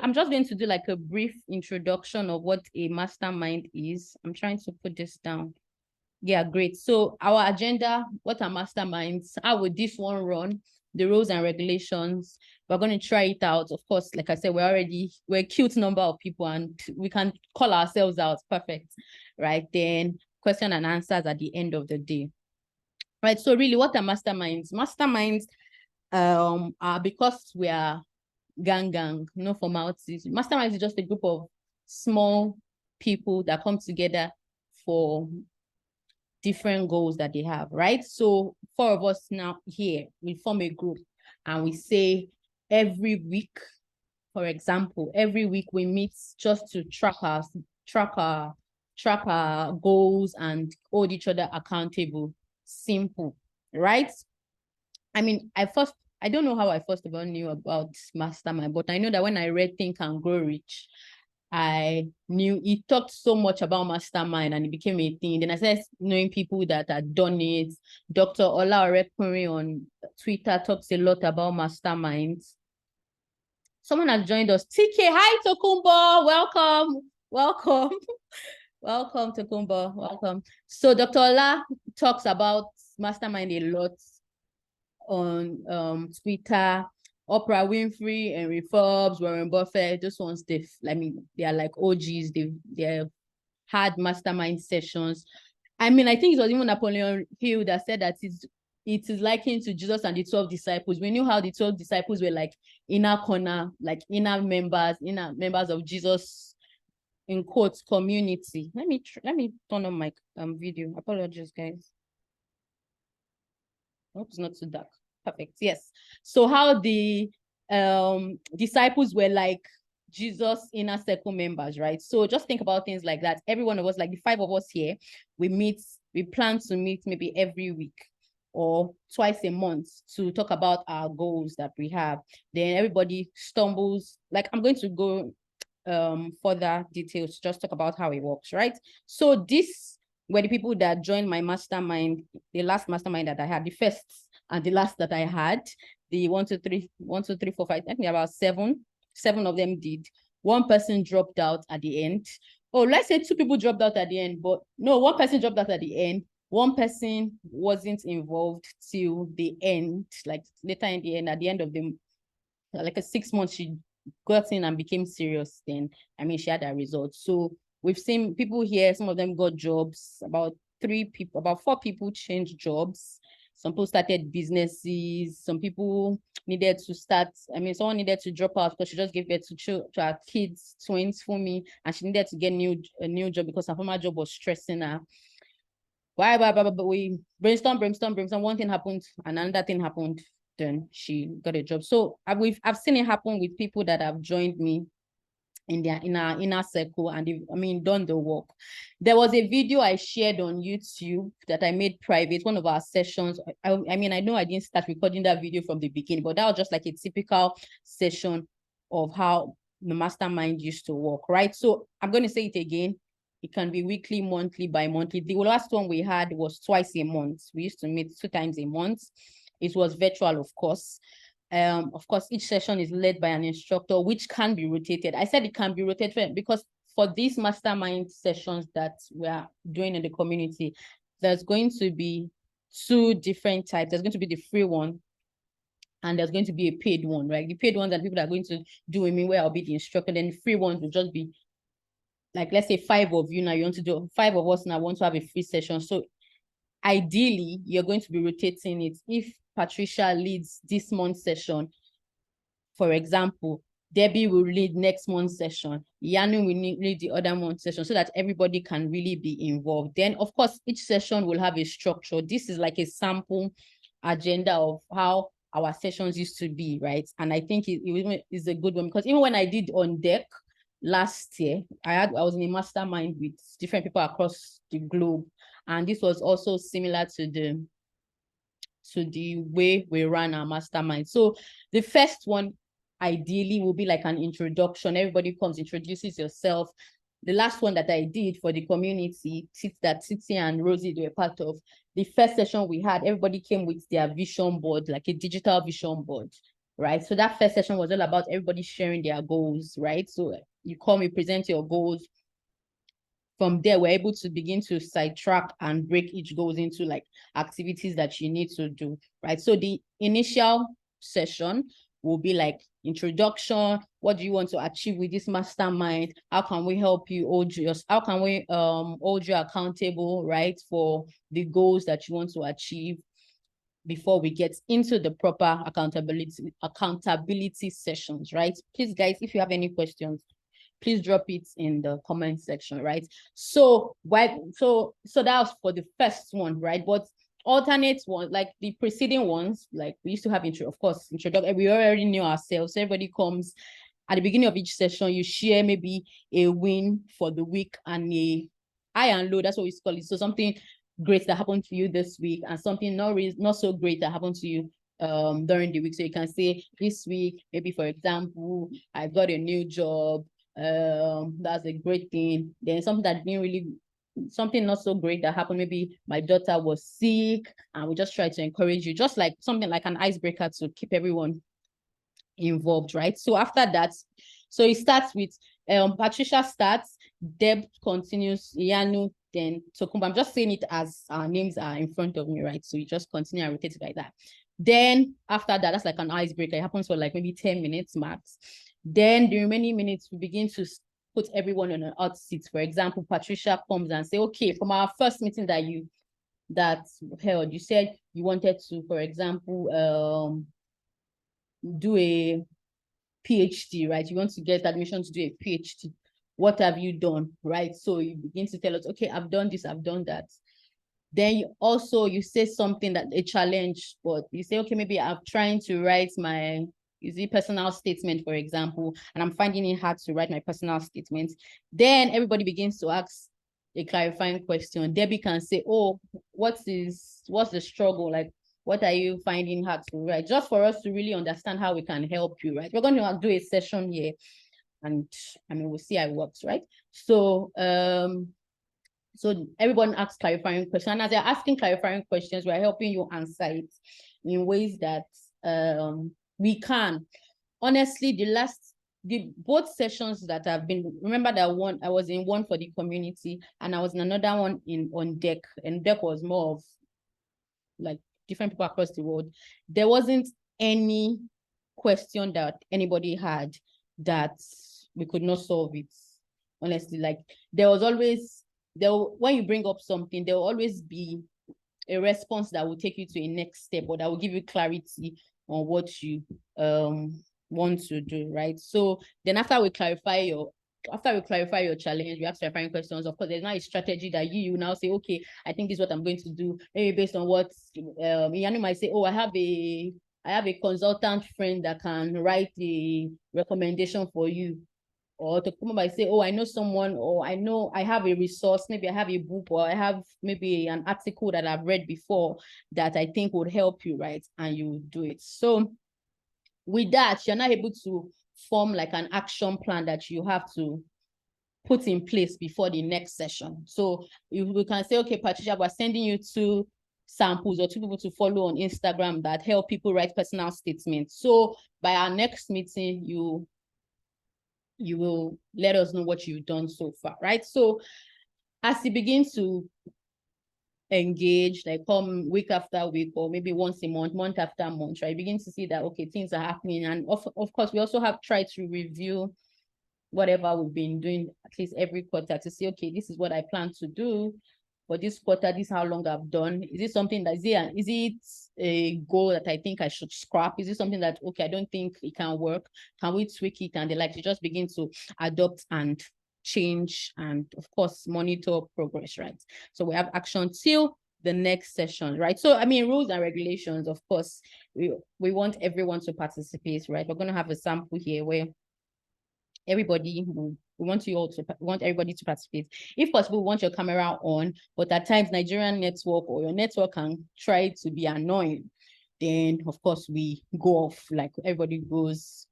I'm just going to do like a brief introduction of what a mastermind is. I'm trying to put this down. Yeah, great. So our agenda, what are masterminds? How would this one run? The rules and regulations. We're going to try it out. Of course, like I said, we're a cute number of people and we can call ourselves out. Perfect. Right. Then question and answers at the end of the day. Right. So really, what are masterminds? Masterminds are because we are gang, no formalities. Masterminds is just a group of small people that come together for different goals that they have, right? So 4 of us now here, we form a group and we say every week, for example, every week we meet just to track our goals and hold each other accountable. Simple, right? I mean, I don't know how I first of all knew about mastermind, but I know that when I read Think and Grow Rich, I knew he talked so much about mastermind and it became a thing. Then I started knowing people that had done it. Dr. Ola Orekunrin on Twitter talks a lot about masterminds. Someone has joined us. TK, hi Tokumbo, welcome. Welcome Tokumbo, welcome. So Dr. Ola talks about mastermind a lot on Twitter. Oprah Winfrey, Henry Forbes, Warren Buffett, those ones, they are like OGs. They've had mastermind sessions. I mean, I think it was even Napoleon Hill that said that it is likened to Jesus and the 12 disciples. We knew how the 12 disciples were like inner corner, like inner members of Jesus, in quotes, community. Let me turn on my video. Apologies, guys. Hope it's not too dark. Perfect. Yes. So how the disciples were like Jesus' inner circle members, right? So just think about things like that. Every one of us, like the 5 of us here, we plan to meet maybe every week or twice a month to talk about our goals that we have. Then everybody stumbles. Like I'm going to go further details, just talk about how it works, right? So this were the people that joined my mastermind, the last mastermind that I had, the first and the last that I had, the 1, 2, 3, 4, 5, I think about 7 of them did. 1 person dropped out at the end. Oh, let's say 2 people dropped out at the end, but no, 1 person dropped out at the end. 1 person wasn't involved till the end, like later in the end, at the end of the, like a 6 months, she got in and became serious. Then, I mean, she had a result. So we've seen people here, some of them got jobs, about 4 people changed jobs. Some people started businesses. Some people needed to start. I mean, someone needed to drop out because she just gave birth to her kids, twins for me, and she needed to get a new job because her former job was stressing her. But we brainstorm. One thing happened, and another thing happened. Then she got a job. So I've seen it happen with people that have joined me in our inner circle and done the work. There was a video I shared on YouTube that I made private, one of our sessions. I know I didn't start recording that video from the beginning, but that was just like a typical session of how the mastermind used to work, right? So I'm going to say it again. It can be weekly, monthly, bi-monthly. The last one we had was twice a month. We used to meet 2 times a month. It was virtual, of course. Of course, each session is led by an instructor, which can be rotated. I said it can be rotated because for these mastermind sessions that we are doing in the community, there's going to be 2 different types. There's going to be the free one, and there's going to be a paid one, right? The paid ones are people that are going to do with me where I'll be the instructor. Then the free ones will just be like, let's say 5 of you now, you want to do 5 of us now want to have a free session. So ideally, you're going to be rotating it. If Patricia leads this month's session, for example, Debbie will lead next month's session. Yanu will lead the other month's session so that everybody can really be involved. Then, of course, each session will have a structure. This is like a sample agenda of how our sessions used to be, right? And I think it is a good one because even when I did On Deck last year, I was in a mastermind with different people across the globe. And this was also similar to the way we run our mastermind. So the first one ideally will be like an introduction. Everybody comes, introduces yourself. The last one that I did for the community, that Titi and Rosie were part of, the first session we had, everybody came with their vision board, like a digital vision board. right? So that first session was all about everybody sharing their goals, right? So you come, you present your goals. From there, we're able to begin to sidetrack and break each goals into like activities that you need to do, right? So the initial session will be like introduction. What do you want to achieve with this mastermind? How can we help you how can we hold you accountable, right, for the goals that you want to achieve, before we get into the proper accountability sessions, right? Please, guys, if you have any questions, please drop it in the comment section, right? So so that was for the first one, right? But alternate one, like the preceding ones, like we used to have introduction. We already knew ourselves. So everybody comes at the beginning of each session, you share maybe a win for the week and a high and low. That's what we call it. So something great that happened to you this week and something not so great that happened to you during the week. So you can say this week, maybe for example, I got a new job. That's a great thing. Then something that didn't really, something not so great that happened. Maybe my daughter was sick, and we just try to encourage you, just like something like an icebreaker to keep everyone involved, right? So after that, so it starts with Patricia starts, Deb continues, Yanu, then Tokumba. I'm just saying it as our names are in front of me, right? So you just continue and rotate it like that. Then after that, that's like an icebreaker. It happens for like maybe 10 minutes max. Then the remaining minutes, we begin to put everyone on an hot seat. For example, Patricia comes and say, okay, from our first meeting that held, you said you wanted to, for example, do a PhD, right? You want to get admission to do a PhD. What have you done, right? So you begin to tell us, okay, I've done this, I've done that. Then you say something that a challenge, but you say, okay, maybe I'm trying to write my personal statement, for example, and I'm finding it hard to write my personal statement. Then everybody begins to ask a clarifying question. Debbie can say, oh, what's the struggle? Like, what are you finding hard to write? Just for us to really understand how we can help you, right? We're going to do a session here, and I mean, we'll see how it works, right? So so everyone asks clarifying questions. And as they're asking clarifying questions, we're helping you answer it in ways that we can. Honestly, both sessions that I've been, remember that one, I was in one for the community and I was in another one on deck, and deck was more of like different people across the world. There wasn't any question that anybody had that we could not solve it. Honestly, like there was always, when you bring up something, there will always be a response that will take you to a next step, or that will give you clarity on what you want to do, right? So then after we clarify your challenge, we ask clarifying questions. Of course, there's not a strategy that you now say, okay, I think this is what I'm going to do. Maybe based on what Yanu might say, oh, I have a consultant friend that can write the recommendation for you. Or to come by say, oh, I know someone, or I have a resource, maybe I have a book, or I have maybe an article that I've read before that I think would help you, right? And you do it. So with that, you're not able to form like an action plan that you have to put in place before the next session. So we can say, okay, Patricia, we're sending you 2 samples or 2 people to follow on Instagram that help people write personal statements. So by our next meeting, you will let us know what you've done so far, right? So as you begin to engage, like come week after week, or maybe once a month after month, right? Begin to see that, okay, things are happening. And of course, we also have tried to review whatever we've been doing at least every quarter to say, okay, this is what I plan to do for this quarter, this is how long I've done. Is it something that, is it a goal that I think I should scrap? Is it something that, okay, I don't think it can work? Can we tweak it? And they like to just begin to adopt and change, and of course, monitor progress, right? So we have action till the next session, right? So, I mean, rules and regulations, of course, we want everyone to participate, right? We're going to have a sample here where everybody, we want everybody to participate. If possible, we want your camera on, but at times Nigerian network or your network can try to be annoying. Then of course we go off, like everybody goes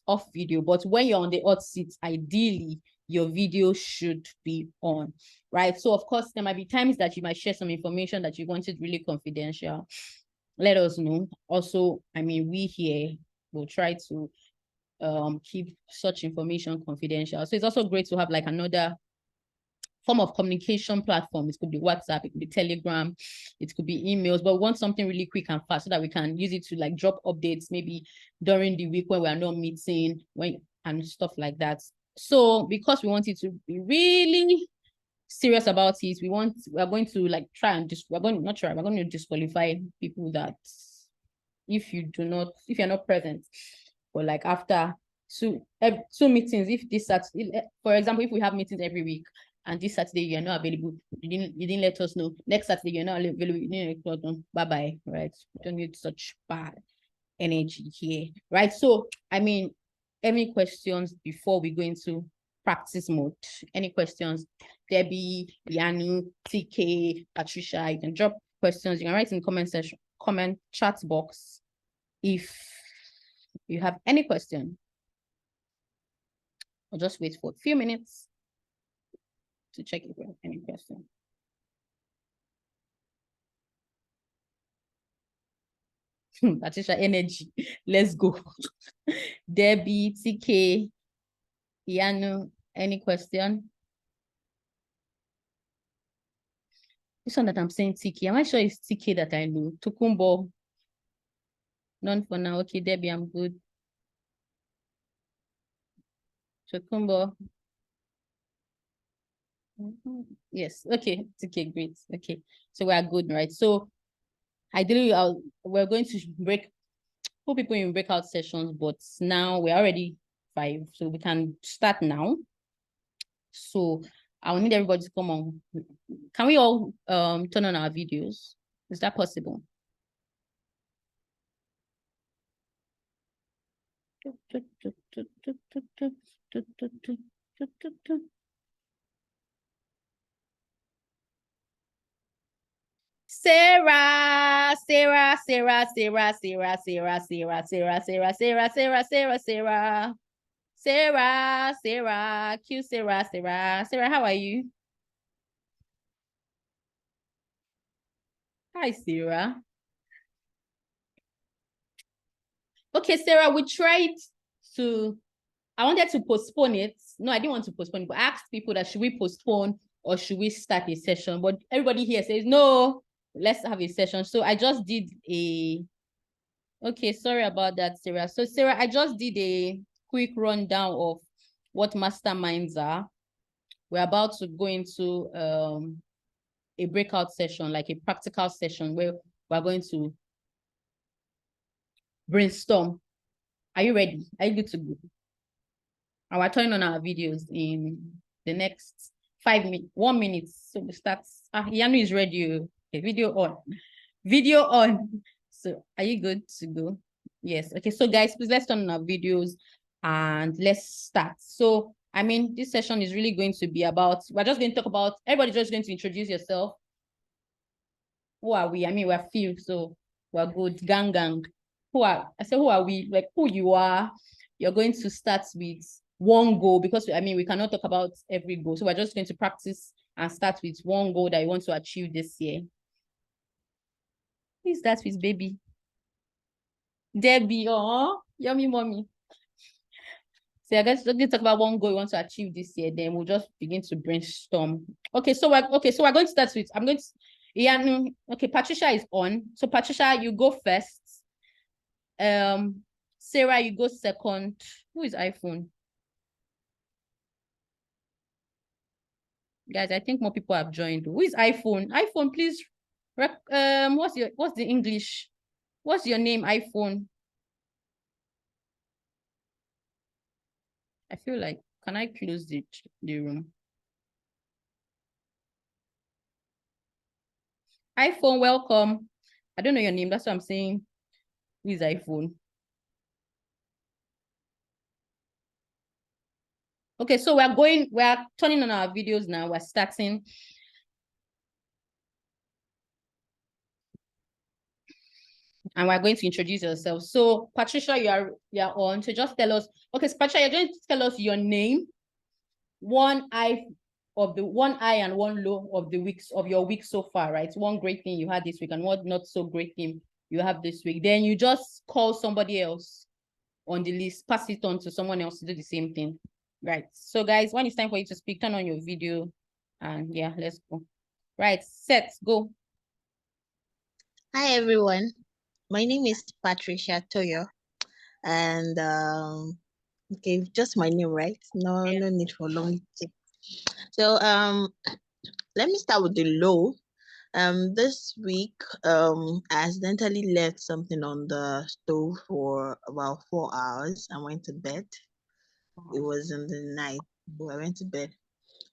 off video. But when you're on the hot seat, ideally your video should be on, right? So of course there might be times that you might share some information that you wanted really confidential. let us know. Also, I mean, we here will try to keep such information confidential. So it's also great to have like another form of communication platform. It could be WhatsApp, it could be Telegram, it could be emails, but we want something really quick and fast so that we can use it to like drop updates maybe during the week when we are not meeting and stuff like that. So because we want it to be really serious about it, we're going to like try and we're going to disqualify people that if you're not present, or like after two meetings, if this Saturday, for example, if we have meetings every week and this Saturday you're not available, you didn't let us know. Next Saturday you're not available, bye-bye, right? We don't need such bad energy here, right? So, I mean, any questions before we go into practice mode? Any questions? Debbie, Yanu, TK, Patricia, you can drop questions. You can write in the comment chat box if you have any question. I'll just wait for a few minutes to check if you have any question. Patricia, energy. Let's go. Debbie, TK, Yanu, any question? This one that I'm saying TK, am I sure it's TK that I know? Tukumbo. None for now. Okay, Debbie, I'm good. Tukumbo. Yes. Okay. TK, great. Okay. So we are good, right? So ideally, we're going to put people in breakout sessions, but now we're already 5, so we can start now. So I will need everybody to come on. Can we all turn on our videos? Is that possible? Sarah, Sarah, Sarah, Sarah, Sarah, Sarah, Sarah, Sarah, Sarah, Sarah, Sarah, Sarah, Sarah, Sarah, Sarah, Q Sarah, Sarah, Sarah, how are you? Hi, Sarah. Okay, Sarah, we tried to, I wanted to postpone it. No, I didn't want to postpone it, but I asked people that should we postpone or should we start a session? But everybody here says, no, let's have a session. So I just did okay, sorry about that, Sarah. So Sarah, I just did a quick rundown of what masterminds are. We're about to go into a breakout session, like a practical session where we're going to brainstorm. Are you ready? Are you good to go? And we're turning on our videos in the next 1 minute. So we start. Yanu is ready. Okay, video on. Video on. So are you good to go? Yes. Okay. So guys, please let's turn on our videos and let's start. So I mean, this session is really going to be about, we're just going to talk about, everybody's just going to introduce yourself. Who are we? I mean, we're few, so we're good. Gang. Who are we? Like who you are. You're going to start with one goal because I mean, we cannot talk about every goal. So we're just going to practice and start with one goal that you want to achieve this year. Who is that with baby? Debbie, oh, yummy mommy. So I guess we're going to talk about one goal we want to achieve this year. Then we'll just begin to brainstorm. Okay, so we're going to start with, okay, Patricia is on. So Patricia, you go first. Sarah, you go second. Who is iPhone? Guys, I think more people have joined. Who is iPhone? iPhone, please. What's the English? What's your name, iPhone? I feel like, can I close the room? iPhone, welcome. I don't know your name. That's what I'm saying. Who is iPhone? Okay, so we're turning on our videos now. We're starting. And we're going to introduce yourself. So Patricia, you're on. So just tell us, okay, so Patricia, you're going to tell us your name, one high and one low of the weeks of your week so far, right? One great thing you had this week and one not so great thing you have this week. Then you just call somebody else on the list, pass it on to someone else to do the same thing. Right. So guys, when it's time for you to speak, turn on your video and yeah, let's go. Right, set, go. Hi everyone, my name is Patricia Toyo, and okay, just my name, right? No need for long. So let me start with the low. This week I accidentally left something on the stove for about 4 hours. I went to bed. It was in the night, but I went to bed.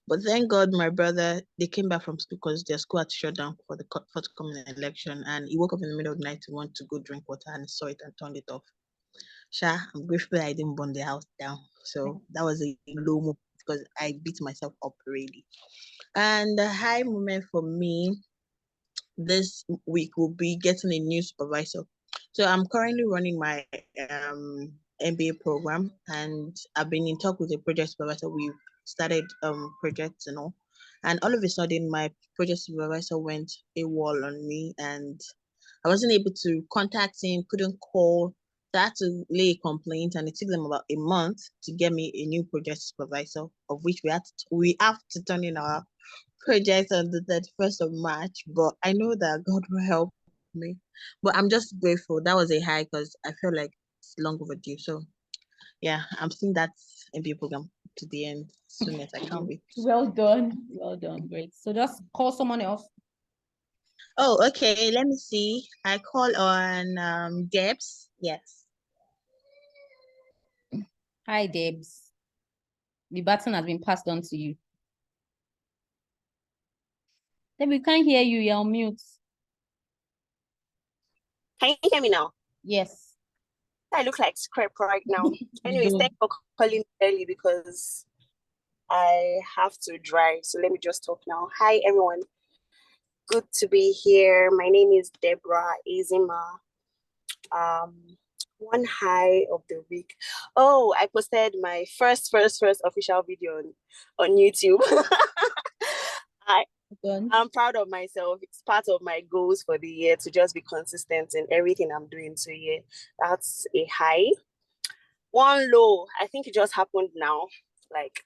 But thank God my brother, they came back from school because their school had shut down for the forthcoming election, and he woke up in the middle of the night to want to go drink water and he saw it and turned it off. Sha, I'm grateful I didn't burn the house down. So that was a low moment because I beat myself up really. And the high moment for me this week will be getting a new supervisor. So I'm currently running my MBA program, and I've been in talk with the project supervisor. We've started projects and all of a sudden my project supervisor went AWOL on me, and I wasn't able to contact him, couldn't call. So I had to lay a complaint, and it took them about a month to get me a new project supervisor, of which we have to turn in our project on the 31st of March. But I know that God will help me. But I'm just grateful. That was a high because I feel like it's long overdue. So yeah, I'm seeing that MBA program to the end soon as I can't wait. Well done. Well done. Great. So just call someone else. Oh, okay. Let me see. I call on Debs. Yes. Hi, Debs. The baton has been passed on to you. Deb, we can't hear you. You're on mute. Can you hear me now? Yes. I look like scrap right now. Anyways, thanks for calling early because I have to drive. So let me just talk now. Hi, everyone. Good to be here. My name is Deborah Izima. One high of the week. Oh, I posted my first official video on YouTube. I'm proud of myself. It's part of my goals for the year to just be consistent in everything I'm doing. So yeah, that's a high. One low, I think it just happened now, like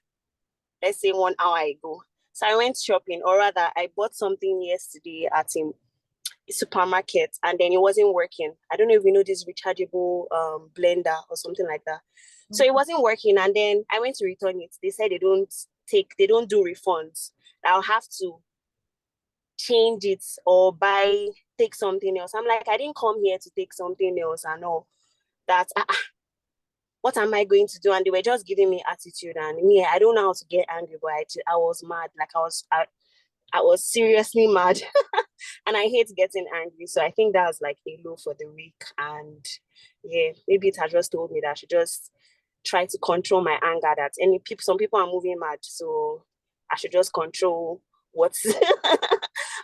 let's say 1 hour ago. So I went shopping, or rather I bought something yesterday at a supermarket, and then it wasn't working. I don't know if you know this rechargeable blender or something like that. So it wasn't working, and then I went to return it. They said they don't do refunds. I'll have to change it or take something else. I'm like, I didn't come here to take something else and all that. What am I going to do? And they were just giving me attitude, and me, I don't know how to get angry, but I was mad. Like I was seriously mad. And I hate getting angry. So I think that's like a low for the week. And yeah, maybe it has just told me that I should just try to control my anger. That some people are moving mad. So I should just control what's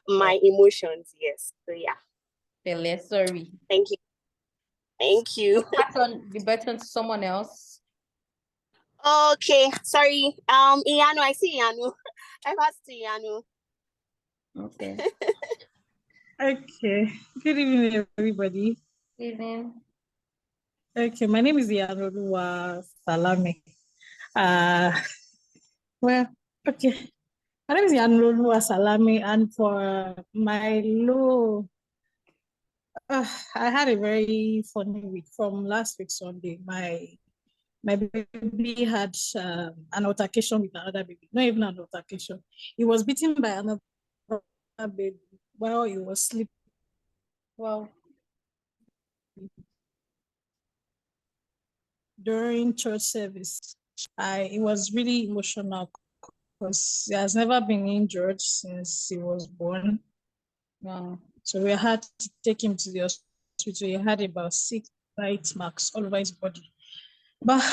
my emotions. Yes. So yeah. Sorry. Thank you. Thank you. Pass on the button to someone else. Okay. Sorry. Iyanu, I see Iyanu. I passed to Iyanu. Okay. Okay. Good evening, everybody. Good evening. Okay, my name is Iyanu Salami. Well, okay. My name is Iyanu Salami, and for my low, I had a very funny week from last week Sunday. My baby had an altercation with another baby. Not even an altercation. He was beaten by another baby while he was sleeping. Well, during church service, it was really emotional because he has never been injured since he was born. Wow. So we had to take him to the hospital. He had about 6 bite marks all over his body. But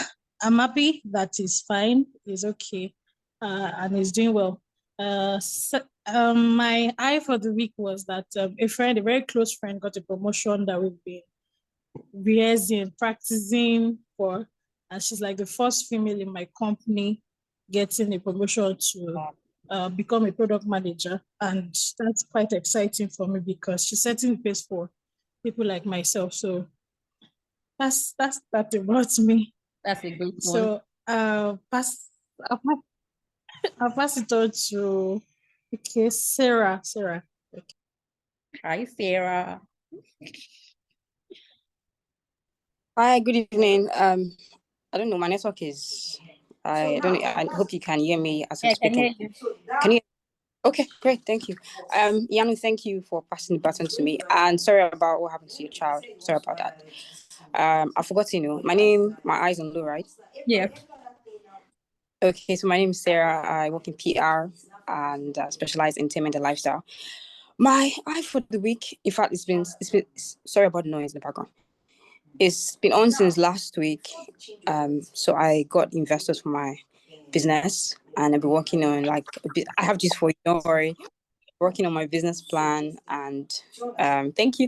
I'm happy that he's fine, he's okay, and he's doing well. My eye for the week was that a very close friend, got a promotion that we've been rehearsing, practicing for, and she's like the first female in my company getting a promotion to become a product manager, and that's quite exciting for me because she's setting the pace for people like myself. So that's that about me. That's a great one. So I'll pass it on to Sarah. Hi, Sarah. Hi, good evening. I don't know, my network is I hope you can hear me as I'm Yeah, I can speaking. hear you. Can you? Okay, great, thank you. Yanu, thank you for passing the baton to me. And sorry about what happened to your child. Sorry about that. I forgot to know. My eyes on low, right? Yeah. Okay, so my name is Sarah. I work in PR and specialize in entertainment and lifestyle. My eye for the week, in fact, it's been sorry about the noise in the background. It's been on since last week. So I got investors for my business, and I've been working on I have this for you, don't worry. Working on my business plan, and thank you.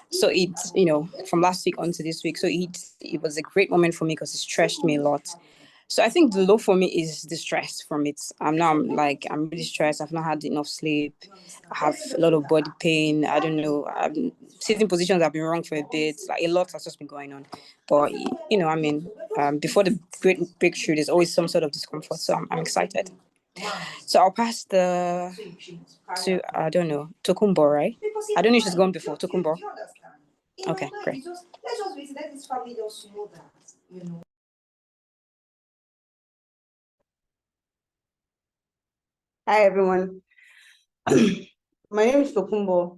So it's from last week on to this week. So it was a great moment for me because it stretched me a lot. So I think the low for me is the stress from it. I'm really stressed. I've not had enough sleep. I have a lot of body pain. I don't know. Sitting positions have been wrong for a bit. Like a lot has just been going on. But before the great breakthrough, there's always some sort of discomfort. So I'm excited. So I'll pass to I don't know, Tokumbo, right? I don't know if she's gone before. Tokumbo. Okay, great. Hi everyone. My name is Tokumbo.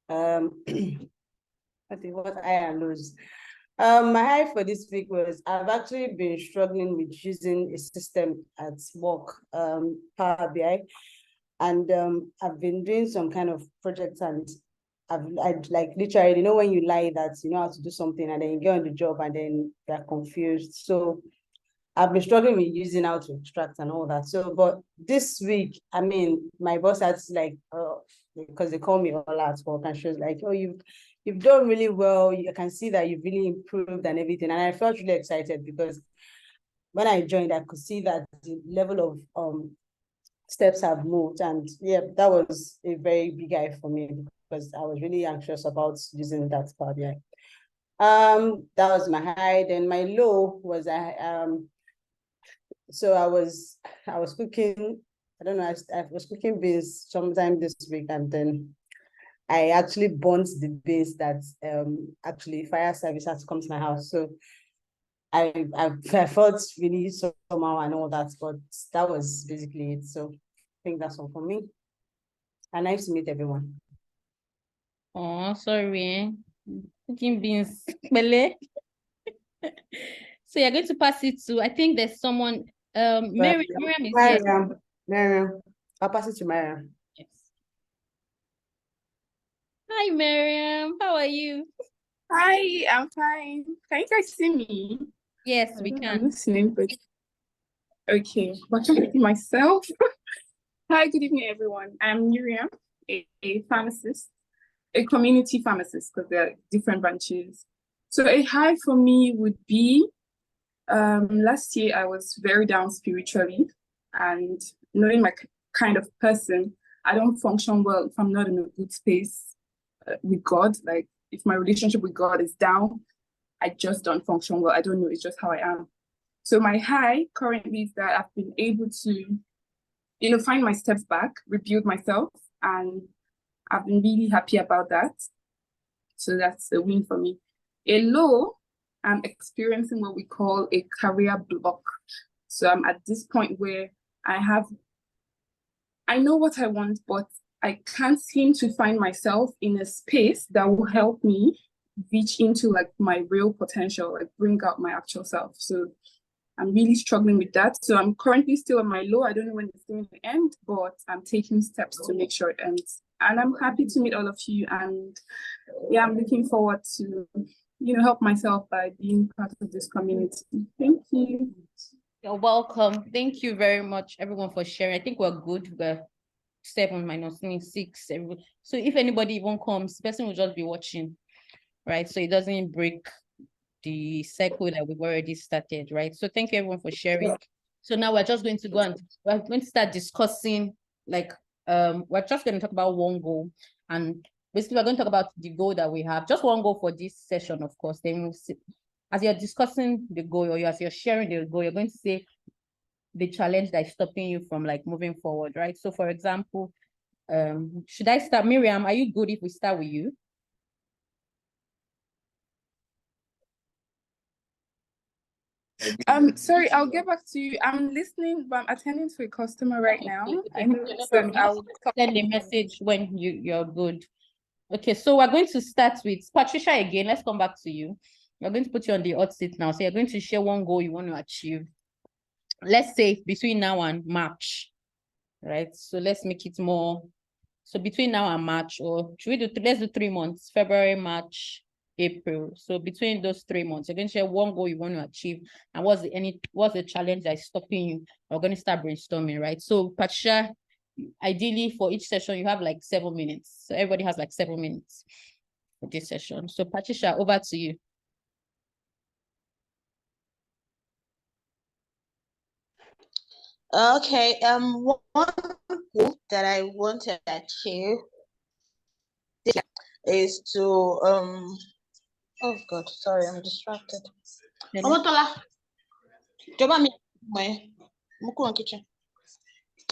What I am lose. My high for this week was I've actually been struggling with using a system at work, Power BI, and I've been doing some kind of projects, and I'd like literally, when you lie that you know how to do something and then you get on the job and then you're confused. So I've been struggling with using how to extract and all that. So, but this week, I mean, my boss had because they call me all at work, and she was like, "Oh, you've done really well. You can see that you've really improved and everything." And I felt really excited because when I joined, I could see that the level of steps have moved, and yeah, that was a very big eye for me because I was really anxious about using that Power BI. That was my high. Then my low was so I was cooking. I don't know. I was cooking beans sometime this week, and then I actually burnt the beans that actually fire service had to come to my house. So I felt really somehow and all that, but that was basically it. So I think that's all for me. And nice to meet everyone. Oh, sorry. Cooking beans. Bele. So you're going to pass it to, I think there's someone, Miriam is here. Miriam. I'll pass it to Miriam. Yes. Hi, Miriam. How are you? Hi, I'm fine. Can you guys see me? Yes, we can. I'm listening, but okay. But I'm see myself. Hi, good evening, everyone. I'm Miriam, a pharmacist, a community pharmacist, because there are different branches. So a high for me would be last year I was very down spiritually, and knowing my kind of person, I don't function well if I'm not in a good space with God. Like if my relationship with God is down, I just don't function well. I don't know, it's just how I am. So my high currently is that I've been able to, find my steps back, rebuild myself, and I've been really happy about that. So that's a win for me. A low, I'm experiencing what we call a career block. So I'm at this point where I know what I want, but I can't seem to find myself in a space that will help me reach into like my real potential, like bring out my actual self. So I'm really struggling with that. So I'm currently still on my low. I don't know when it's going to end, but I'm taking steps to make sure it ends. And I'm happy to meet all of you. And yeah, I'm looking forward to, help myself by being part of this community. Thank you. You're welcome. Thank you very much, everyone, for sharing. I think we're good. We're 7 minus 6. So if anybody even comes, the person will just be watching, right? So it doesn't break the cycle that we've already started, right? So thank you everyone for sharing. So now we're just going to we're going to start discussing, like, we're just going to talk about one goal, and basically we're going to talk about the goal that we have. Just one goal for this session, of course. Then we'll see, as you're discussing the goal or as you're sharing the goal, you're going to say the challenge that is stopping you from like moving forward, right? So for example, should I start? Miriam, are you good if we start with you? Sorry, I'll get back to you. I'm listening, but I'm attending to a customer right now. I know, so I'll send a message when you're good. Okay, so we're going to start with Patricia again. Let's come back to you. We're going to put you on the hot seat now. So you're going to share one goal you want to achieve. Let's say between now and March, right? So let's make it more. So between now and March, or should we do, let's do 3 months, February, March, April. So between those 3 months, you're going to share one goal you want to achieve. And what's the challenge that is stopping you? We're going to start brainstorming, right? So Patricia, ideally for each session, you have like 7 minutes. So everybody has like 7 minutes for this session. So Patricia, over to you. Okay, one goal that I want to achieve is to oh God, sorry, I'm distracted.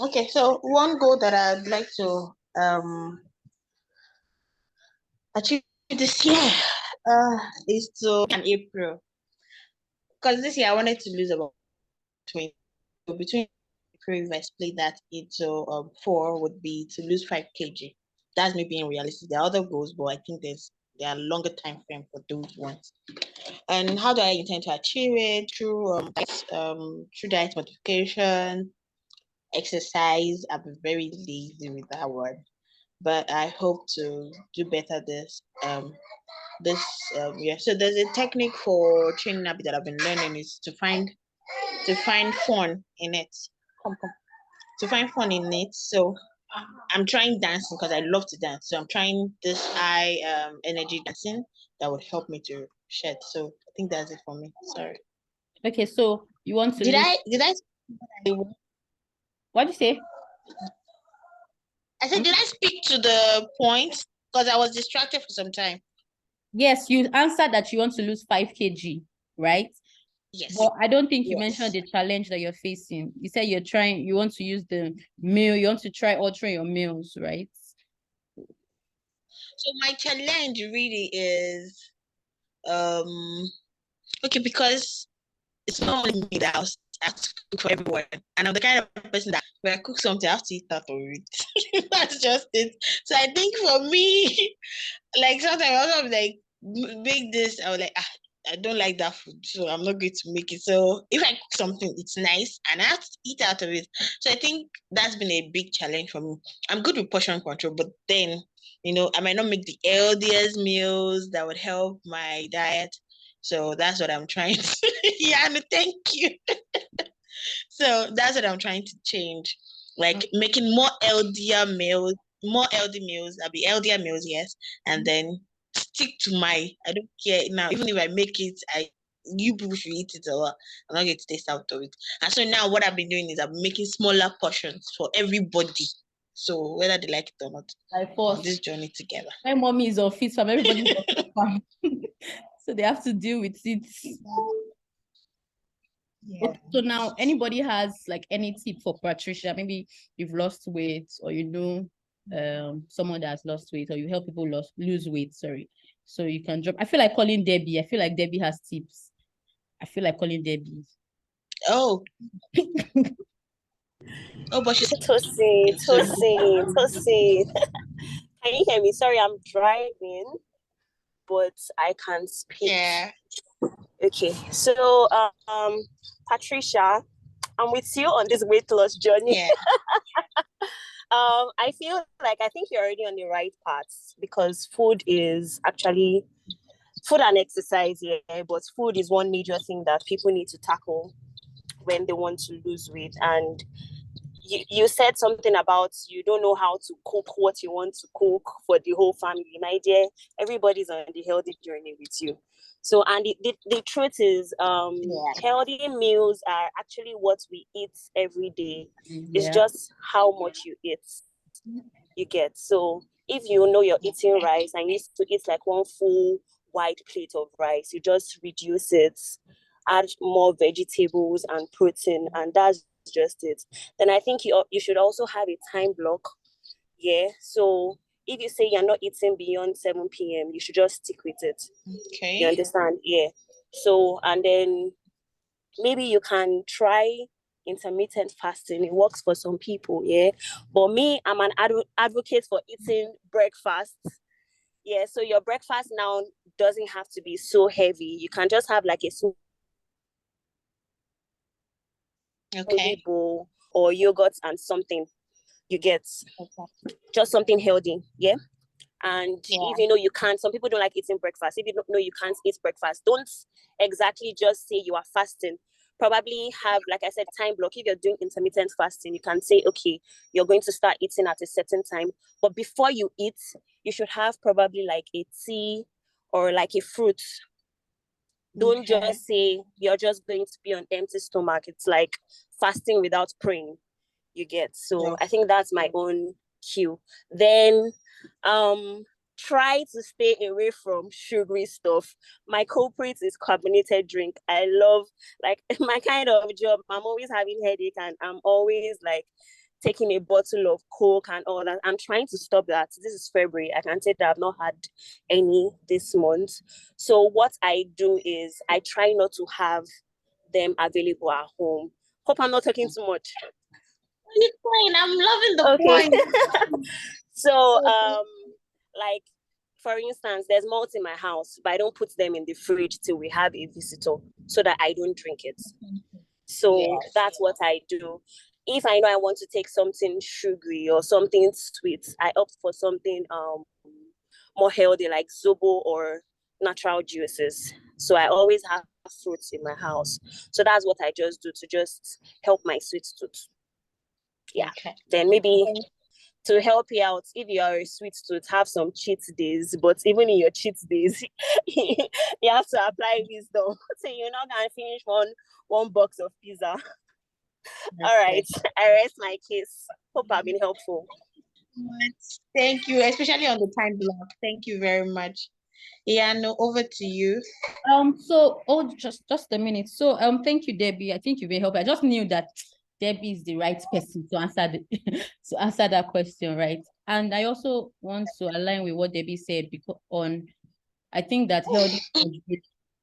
Okay, so one goal that I'd like to achieve this year is to in April, because this year I wanted to lose about 20. So between April, if I split that into 4, would be to lose 5 kg. That's me being realistic. There are other goals, but I think there are longer time frame for those ones. And how do I intend to achieve it? Through diet modification, exercise. I'm very lazy with that word, but I hope to do better this year. So there's a technique for training habit that I've been learning is to find fun in it. To find fun in it. So I'm trying dancing because I love to dance. So I'm trying this high energy dancing that would help me to shed. So I think that's it for me. Sorry. Okay, so you want to did I what did you say? I said, did I speak to the point? Because I was distracted for some time. Yes, you answered that you want to lose 5 kg, right? Yes. But I don't think you mentioned the challenge that you're facing. You said you want to use the meal, you want to try altering your meals, right? So my challenge really is okay, because it's not only me that I have to cook for everyone. And I'm the kind of person that when I cook something, I have to eat that or it. That's just it. So I think for me, like sometimes I also like make this, I was like, I don't like that food, so I'm not going to make it. So if I cook something, it's nice and I have to eat out of it. So I think that's been a big challenge for me. I'm good with portion control, but then, I might not make the healthiest meals that would help my diet. So that's what I'm trying to, yeah, no, thank you. So that's what I'm trying to change. Like making more healthier meals, I'll be healthier meals, yes. And then stick to I don't care now, even if I make it, you people should eat it or I'm not going to taste out of it. And so now what I've been doing is I'm making smaller portions for everybody. So whether they like it or not, on this journey together. My mommy is on fit from everybody's on fit farm. So they have to deal with it. Yeah. Okay, so now anybody has like any tip for Patricia? Maybe you've lost weight or someone that has lost weight or you help people lose weight, sorry. So you can drop. I feel like calling Debbie. I feel like Debbie has tips. I feel like calling Debbie. Oh. Oh, but she's Tosin. Can you hear me? Sorry, I'm driving, but I can speak. Yeah. Okay, so Patricia, I'm with you on this weight loss journey. Yeah. I feel like I think you're already on the right path because food and exercise, yeah, but food is one major thing that people need to tackle when they want to lose weight. And you said something about you don't know how to cook what you want to cook for the whole family. My dear, everybody's on the healthy journey with you. So, and the truth is, healthy meals are actually what we eat every day. It's just how much you eat, you get. So if you know you're eating rice and you used to eat like one full wide plate of rice, you just reduce it, add more vegetables and protein, and that's just it. Then I think you should also have a time block. Yeah. So if you say you're not eating beyond 7 p.m., you should just stick with it. Okay. You understand? Yeah. So, and then maybe you can try intermittent fasting. It works for some people, yeah. But me, I'm an advocate for eating breakfast. Yeah, so your breakfast now doesn't have to be so heavy. You can just have like a smoothie bowl or yogurt and something. You get just something healthy, yeah. And if you know you can't, some people don't like eating breakfast. If you don't know you can't eat breakfast, don't exactly just say you are fasting. Probably have, like I said, time block. If you're doing intermittent fasting, you can say, okay, you're going to start eating at a certain time. But before you eat, you should have probably like a tea or like a fruit. Don't just say you're just going to be on empty stomach. It's like fasting without praying. You get. So I think that's my own cue. Then try to stay away from sugary stuff. My culprit is carbonated drink. I love, like, my kind of job, I'm always having headache and I'm always like taking a bottle of Coke and all that. I'm trying to stop that. This is February. I can say that I've not had any this month. So what I do is I try not to have them available at home. Hope I'm not talking too much. It's fine. I'm loving the point. So, like, for instance, there's malt in my house, but I don't put them in the fridge till we have a visitor so that I don't drink it. So that's what I do. If I know I want to take something sugary or something sweet, I opt for something more healthy like Zobo or natural juices. So I always have fruits in my house. So that's what I just do to just help my sweet tooth. Yeah. Then maybe to help you out, if you are a sweet tooth, have some cheat days. But even in your cheat days, you have to apply wisdom. So you're not gonna finish one box of pizza. All right, I rest my case. Hope I've been helpful. Thank you, especially on the time block. Thank you very much. Yeah, no, over to you. So just a minute. So thank you, Debbie. I think you've been helpful. I just knew that Debbie is the right person to answer to answer that question, right? And I also want to align with what Debbie said because I think that healthy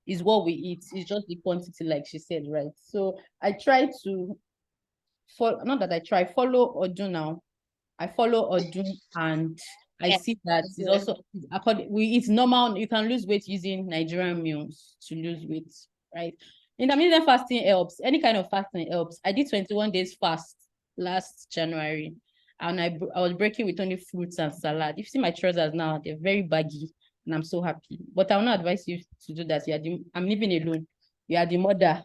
is what we eat. It's just the quantity, like she said, right? So I try to not that I try, follow Odu now. I follow Odu and I see that it's also it's normal. You can lose weight using Nigerian meals to lose weight, right? Intermittent fasting helps. Any kind of fasting helps. I did 21 days fast last January, and I was breaking with only fruits and salad. If you see my trousers now, they're very baggy, and I'm so happy. But I will not advise you to do that. I'm living alone. You are the mother.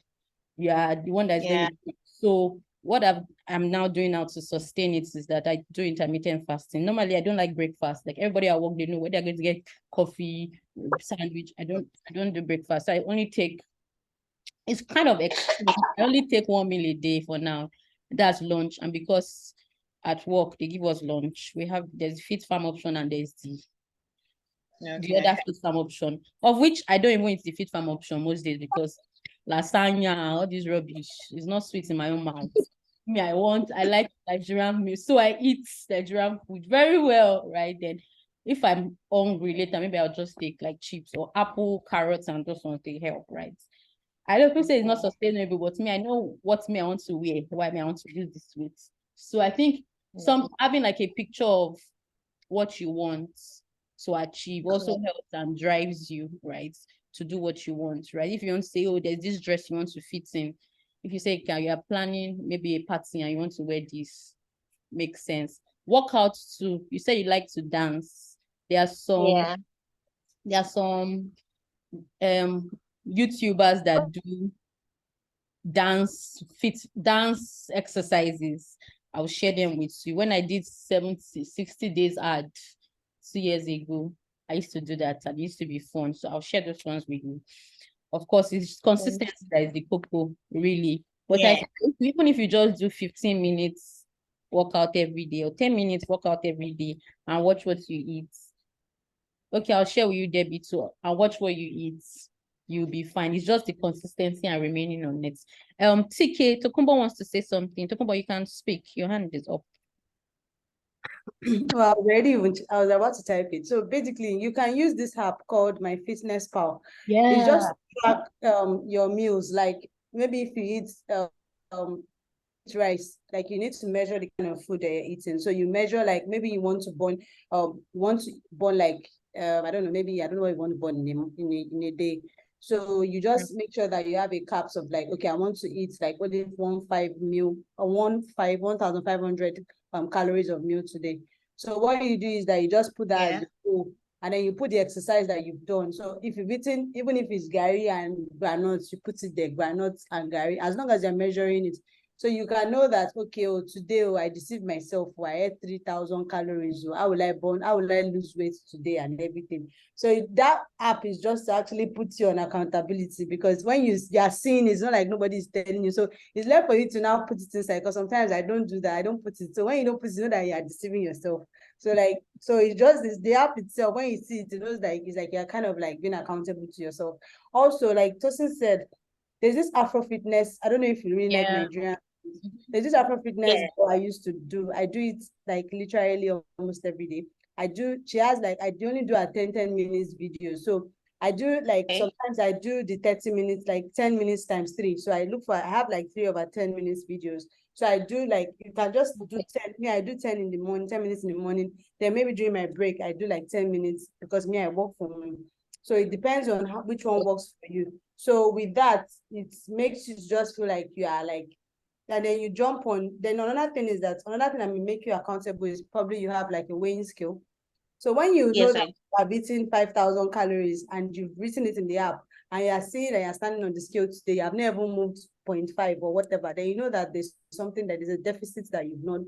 You are the one that's going to. So what I'm now doing now to sustain it is that I do intermittent fasting. Normally, I don't like breakfast. Like everybody at work, they know where they're going to get coffee, sandwich. I don't do breakfast. I only take. It's kind of extreme. I only take 1 meal a day for now. That's lunch, and because at work they give us lunch, there's Fit Farm option and there's the other Fit Farm option, of which I don't even eat the Fit Farm option most days because lasagna, all this rubbish is not sweet in my own mouth. I like Nigerian meal, so I eat Nigerian food very well, right? Then if I'm hungry later, maybe I'll just take like chips or apple, carrots, and just want to help, right? I don't say it's not sustainable, but I know what I want to wear, why I want to use this weight. So I think having like a picture of what you want to achieve also helps and drives you, right, to do what you want, right? If you want to say, oh, there's this dress you want to fit in. If you say, okay, you are planning maybe a party and you want to wear this, makes sense. Workout too. You say you like to dance. There are some YouTubers that do dance exercises. I'll share them with you. When I did 60 days ad 2 years ago, I used to do that and it used to be fun. So I'll share those ones with you. Of course, it's consistency that is the cocoa, really. But even if you just do 15 minutes workout every day, or 10 minutes workout every day, and watch what you eat. Okay, I'll share with you, Debbie, too, and watch what you eat. You'll be fine. It's just the consistency and remaining on it. TK, Tokumbo wants to say something. Tokumbo, you can speak. Your hand is up. Well, I was about to type it. So basically, you can use this app called My Fitness Pal. Yeah. It's just track your meals. Like maybe if you eat rice, like you need to measure the kind of food that you're eating. So you measure, like maybe you want to burn like I don't know, maybe I don't know what you want to burn in a day. So you just make sure that you have a caps of like, okay, I want to eat like only 1,500 calories of meal today. So what you do is that you just put that as the goal, and then you put the exercise that you've done. So if you've eaten, even if it's gari and granuts, you put it there, granuts and gari, as long as you're measuring it. So you can know that, okay, today I deceived myself, I ate 3,000 calories. How will I burn? How will I lose weight today and everything? So that app is just to actually put you on accountability, because when you are seeing, it's not like nobody's telling you. So it's left for you to now put it inside, because sometimes I don't do that. I don't put it. So when you don't put it, you know that you are deceiving yourself. So it's just the app itself, when you see it, it knows like it's like you're kind of like being accountable to yourself. Also, like Tosin said, there's this Afro fitness. I don't know if you really like Nigerian. There's this Afro fitness I used to do. I do it like literally almost every day. She has like, I only do a 10 minutes video. So I do like, sometimes I do the 30 minutes, like 10 minutes times 3. So I have like 3 over 10 minutes videos. So I do like, you can just do 10. I do 10 in the morning, 10 minutes in the morning. Then maybe during my break, I do like 10 minutes, because I work from home. So it depends on which one works for you. So with that, it makes you just feel like you are like, and then you jump on. Then another thing that will make you accountable is probably you have like a weighing scale. So when you know that you have eaten 5,000 calories and you've written it in the app, and you are seeing that you're standing on the scale today, you have never moved 0.5 or whatever, then you know that there's something, that is a deficit that you've not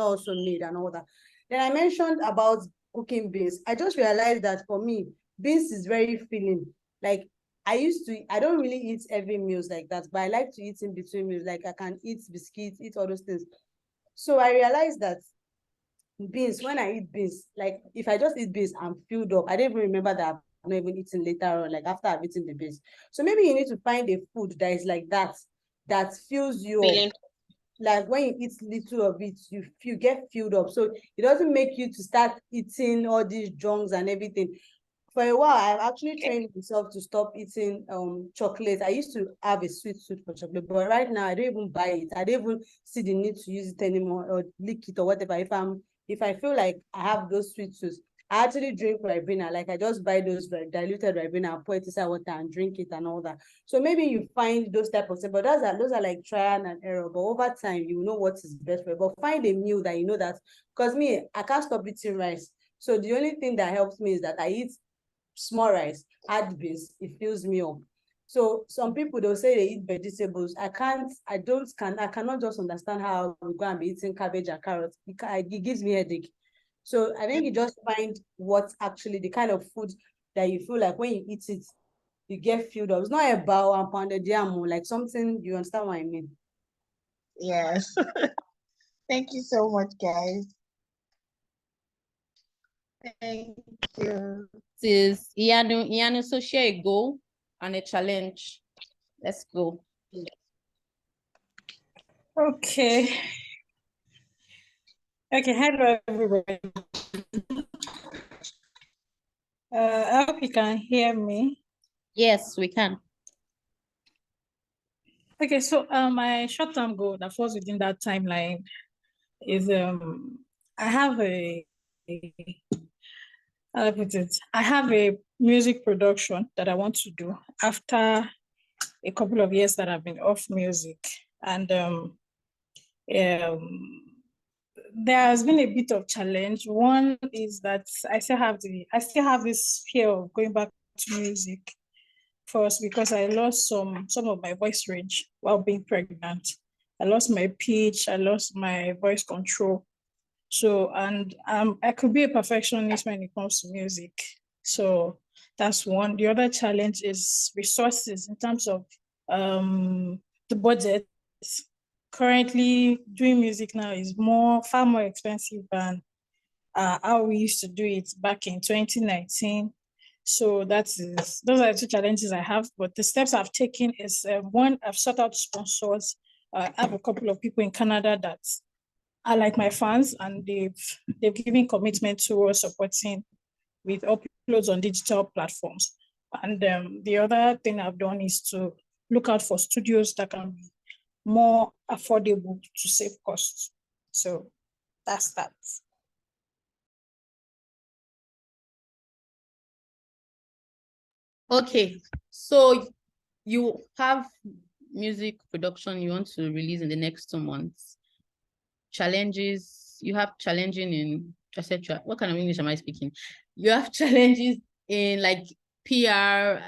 also made and all that. Then I mentioned about cooking beans. I just realized that for me, beans is very filling. Like I don't really eat every meals like that, but I like to eat in between meals. Like I can eat biscuits, eat all those things. So I realized that beans, when I eat beans, like if I just eat beans, I'm filled up. I don't even remember that I've not even eaten later on, like after I've eaten the beans. So maybe you need to find a food that is like that fills you up. Like when you eat little of it, you get filled up. So it doesn't make you to start eating all these junks and everything. For a while, I've actually trained myself to stop eating chocolate. I used to have a sweet tooth for chocolate, but right now I don't even buy it. I don't even see the need to use it anymore, or lick it or whatever. If I feel like I have those sweet tooths, I actually drink Ribena. Like I just buy those diluted Ribena and pour it inside water and drink it and all that. So maybe you find those type of things, but those are like trial and error. But over time, you know what is best for you. But find a meal that you know that, because me, I can't stop eating rice. So the only thing that helps me is that I eat small rice, add beans, it fills me up. So some people, they'll say they eat vegetables. I cannot just understand how we go and be eating cabbage and carrots. It gives me a headache. So I think you just find what actually the kind of food that you feel like when you eat it, you get filled up. It's not a bow and pounded yam, like something, you understand what I mean? Yes. Thank you so much, guys. Thank you. This is Ianu, so share a goal and a challenge. Let's go. Okay. Okay, hello everybody. I hope you can hear me. Yes, we can. Okay, so my short-term goal that falls within that timeline is I have how do I put it? I have a music production that I want to do after a couple of years that I've been off music, and there has been a bit of challenge. One is that I still have this fear of going back to music. First, because I lost some of my voice range while being pregnant. I lost my pitch, I lost my voice control. So, and I could be a perfectionist when it comes to music. So that's one. The other challenge is resources in terms of the budget. currently doing music now is far more expensive than how we used to do it back in 2019. So those are the two challenges I have. But the steps I've taken is one, I've sought out sponsors. I have a couple of people in Canada that are like my fans, and they've given commitment towards supporting with uploads on digital platforms. And the other thing I've done is to look out for studios that can be more affordable to save costs. So that's that. Okay, so you have music production you want to release in the next 2 months. Challenges, you have challenging in, etc. What kind of English am I speaking? You have challenges in like PR.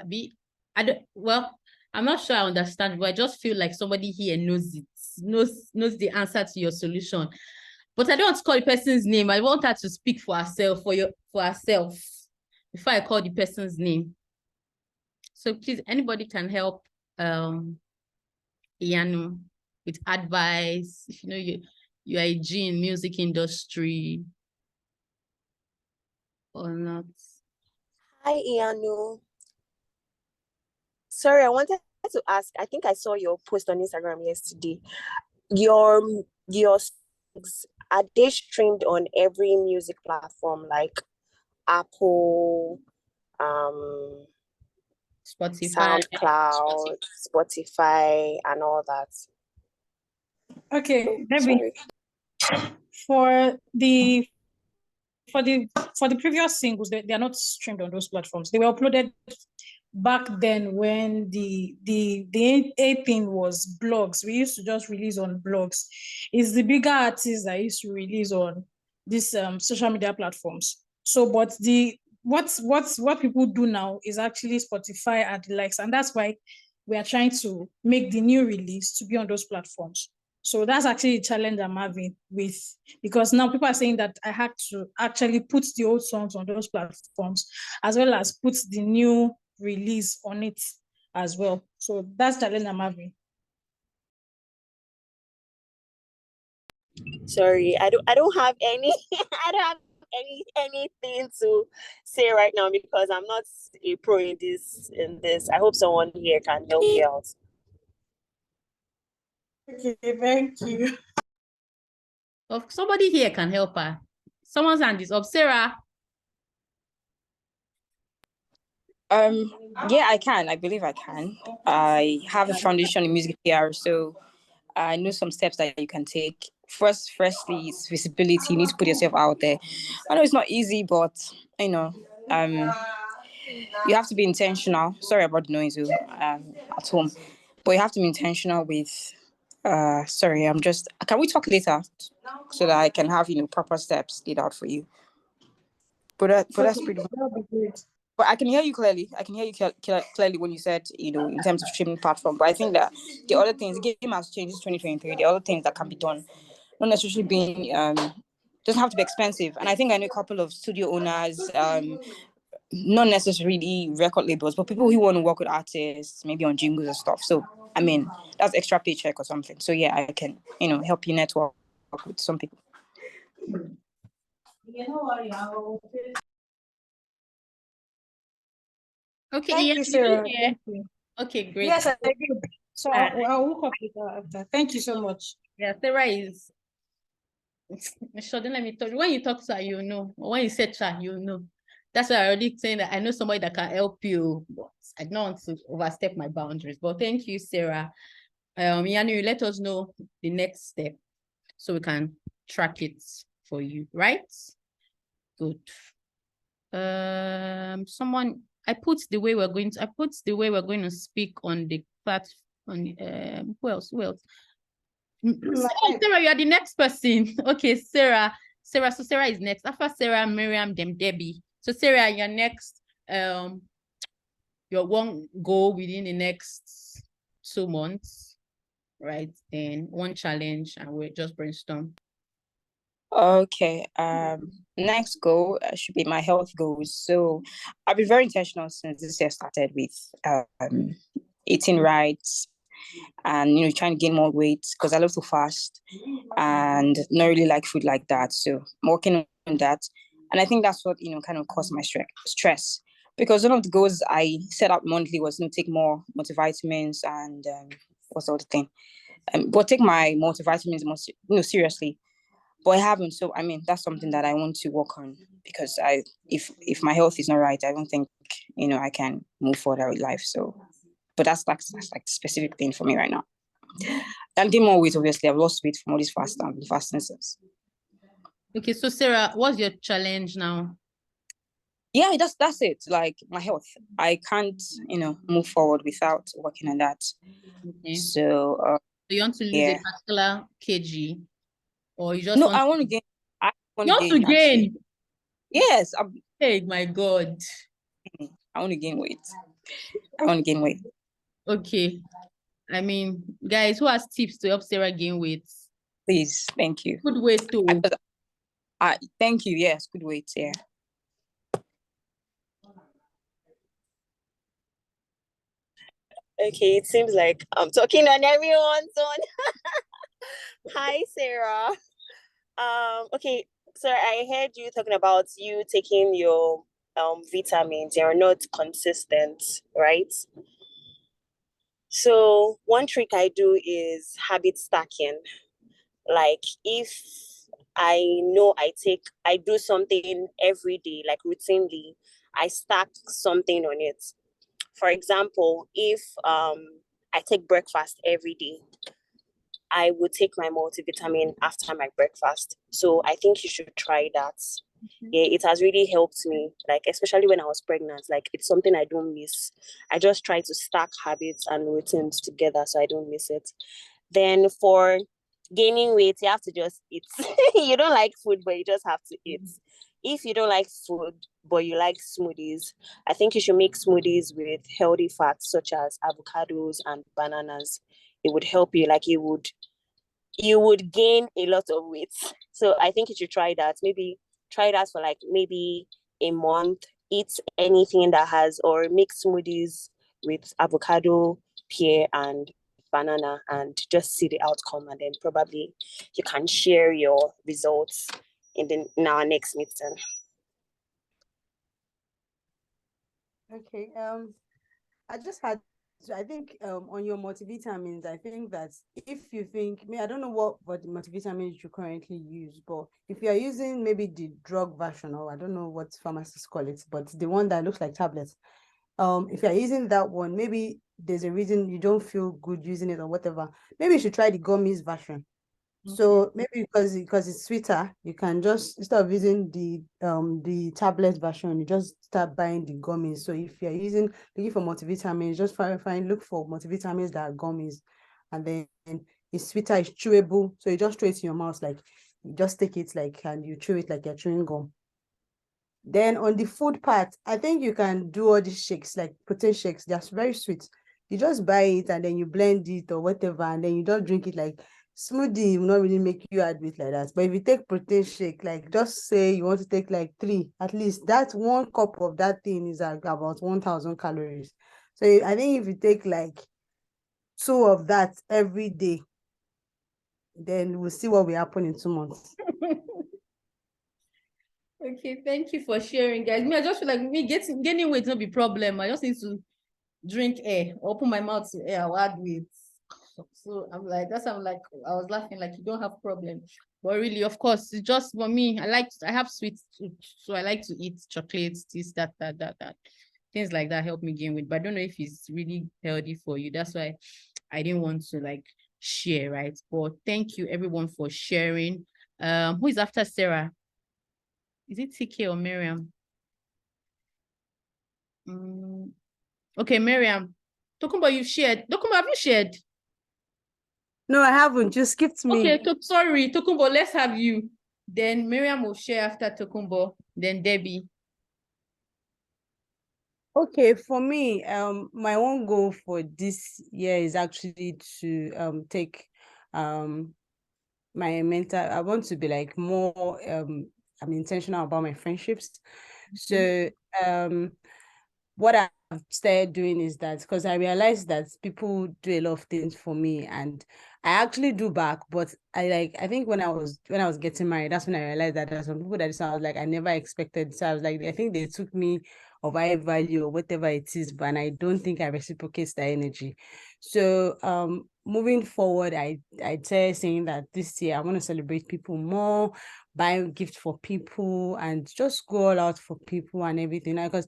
Well, I'm not sure I understand, but I just feel like somebody here knows it, knows the answer to your solution. But I don't want to call the person's name. I want her to speak for herself, for herself, before I call the person's name. So please, anybody can help Iyanu with advice. If you know you are a G in music industry or not. Hi, Iyanu. Sorry, I wanted to ask. I think I saw your post on Instagram yesterday. Your songs, are they streamed on every music platform like Apple, Spotify. SoundCloud, Spotify, and all that? Okay, Sorry. for the previous singles, they are not streamed on those platforms. They were uploaded back then when the A thing was blogs. We used to just release on blogs. It's the bigger artists that used to release on these social media platforms. So, but what people do now is actually Spotify and the likes, and that's why we are trying to make the new release to be on those platforms. So that's actually a challenge I'm having with, because now people are saying that I had to actually put the old songs on those platforms as well as put the new release on it as well. So that's the challenge I'm having. Sorry, I don't have any I don't have anything to say right now because I'm not a pro in this. I hope someone here can help you out. Okay, thank you. If somebody here can help her. Someone's hand is up. Sarah. Yeah, I can. I believe I can. I have a foundation in music PR, so I know some steps that you can take. Firstly, is visibility. You need to put yourself out there. I know it's not easy, but you know, you have to be intentional. Sorry about the noise at home, but you have to be intentional with. Sorry, I'm just. Can we talk later so that I can have proper steps laid out for you? But that's pretty. That'll be great. But I can hear you clearly. I can hear you clearly when you said, in terms of streaming platform. But I think that the other things, the game has changed. It's 2023. The other things that can be done, not necessarily being, doesn't have to be expensive. And I think I know a couple of studio owners, not necessarily record labels, but people who want to work with artists, maybe on jingles and stuff. So, I mean, that's extra paycheck or something. So yeah, I can, help you network with some people. Okay, Thank yeah, you, Sarah. yeah. Thank you. Okay, great. Yes, I did. So I'll look up with that after. Thank you so much. Yeah, Sarah is. Sure, don't let me talk. When you talk to her, you know. Or when you say to her, you know. That's why I already saying that I know somebody that can help you, but I don't want to overstep my boundaries. But thank you, Sarah. Yanu, let us know the next step so we can track it for you, right? Good. Someone I put the way we're going to speak on the platform. Who else? Sarah, you are the next person. Okay, Sarah. So Sarah is next. After Sarah, Miriam, then Debbie. So Sarah, you're next. Your one goal within the next 2 months, right? And one challenge, and we'll just brainstorm. Okay. Next goal should be my health goals. So I've been very intentional since this year started with eating right, and trying to gain more weight because I love to fast and not really like food like that. So I'm working on that, and I think that's what kind of caused my stress. Because one of the goals I set up monthly was to take more multivitamins and what's the other thing? But take my multivitamins more seriously. But I haven't. So I mean, that's something that I want to work on because if my health is not right, I don't think I can move forward with life. So, but that's like the specific thing for me right now. And gain more weight. Obviously, I've lost weight from all this fasting since. Okay, so Sarah, what's your challenge now? Yeah, that's it. Like my health, I can't move forward without working on that. Okay. So you want to lose a particular kg, or you just no? want I want to gain. I want you to want gain. to gain? Yes. Hey, my God. I want to gain weight. I want to gain weight. Okay. I mean, guys, who has tips to help Sarah gain weight? Please, thank you. Good weight too. Thank you. Yes, good weight. Yeah. Okay, it seems like I'm talking on everyone's own. Hi, Sarah. Okay, so I heard you talking about you taking your vitamins. You're not consistent, right? So one trick I do is habit stacking. Like if I know I do something every day, like routinely, I stack something on it. For example, if I take breakfast every day, I would take my multivitamin after my breakfast. So I think you should try that. Yeah, it has really helped me, like especially when I was pregnant. Like it's something I don't miss. I just try to stack habits and routines together so I don't miss it. Then for gaining weight, you have to just eat. You don't like food, but you just have to eat. If you don't like food, but you like smoothies, I think you should make smoothies with healthy fats such as avocados and bananas. It would help you, like you would gain a lot of weight. So I think you should try that. Maybe try that for like maybe a month. Eat anything that has, or make smoothies with avocado, pear, and banana, and just see the outcome. And then probably you can share your results in our next meeting. Okay. I think on your multivitamins, I think that if you think, I don't know what multivitamins you currently use, but if you're using maybe the drug version, or I don't know what pharmacists call it, but the one that looks like tablets, if you're using that one, maybe there's a reason you don't feel good using it or whatever. Maybe you should try the gummies version. So maybe because it's sweeter, you can just, instead of using the tablet version, you just start buying the gummies. So if you're looking for multivitamins, just look for multivitamins that are gummies, and then it's sweeter, it's chewable. So you just throw it in your mouth, like you just take it and you chew it like you're chewing gum. Then on the food part, I think you can do all these shakes, like protein shakes. They're very sweet. You just buy it and then you blend it or whatever, and then you don't drink it. Like smoothie will not really make you add weight like that. But if you take protein shake, like just say you want to take like 3, at least that 1 cup of that thing is about 1,000 calories. So I think if you take like 2 of that every day, then we'll see what will happen in 2 months. Okay, thank you for sharing, guys. I just feel like gaining weight not be problem. I just need to drink air, open my mouth to air, I'll add weight. So I was laughing like you don't have problem. But really, of course, it's just for me. I have sweet tooth, so I like to eat chocolates, this, that. Things like that help me gain weight. But I don't know if it's really healthy for you. That's why I didn't want to share, right? But thank you everyone for sharing. Who is after Sarah? Is it TK or Miriam? Okay, Miriam. Tokumbo, you've shared. Tokumbo, have you shared? No, I haven't. You skipped me. Okay, sorry. Tokumbo, let's have you. Then Miriam will share after Tokumbo. Then Debbie. Okay, for me, my one goal for this year is actually to take my mental. I want to be like more I'm intentional about my friendships. So what I've started doing is that, because I realized that people do a lot of things for me, and I actually do back. But I think when I was getting married, that's when I realized that there's some people that I was like, I never expected. So I was like, I think they took me of high value or whatever it is, but I don't think I reciprocate that energy. So moving forward, I tell saying that this year I want to celebrate people more, buy gifts for people, and just go all out for people and everything. Because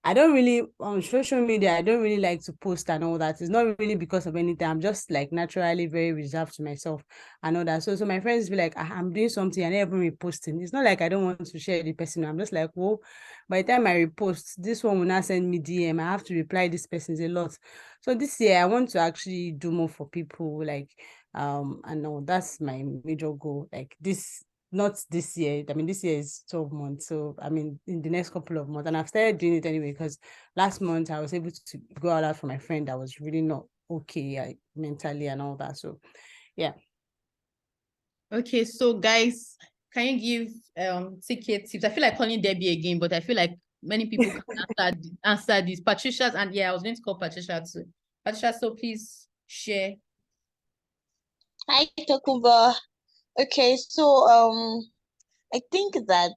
I don't really, on social media, I don't really like to post and all that. It's not really because of anything. I'm just like naturally very reserved to myself and all that. So my friends be like, I'm doing something and even reposting. It's not like I don't want to share the person. I'm just like, well, by the time I repost, this one will not send me DM. I have to reply this person's a lot. So this year I want to actually do more for people. Like, and no, that's my major goal. Like this, not this year. I mean, this year is 12 months. So, I mean, in the next couple of months, and I've started doing it anyway, because last month I was able to go out for my friend that was really not okay mentally and all that. So, yeah. Okay, so guys, can you give ticket tips? I feel like calling Debbie again, but I feel like many people can answer this. Patricia's, and yeah, I was going to call Patricia too. Patricia, so please share. Hi, Tokuba. Okay, so I think that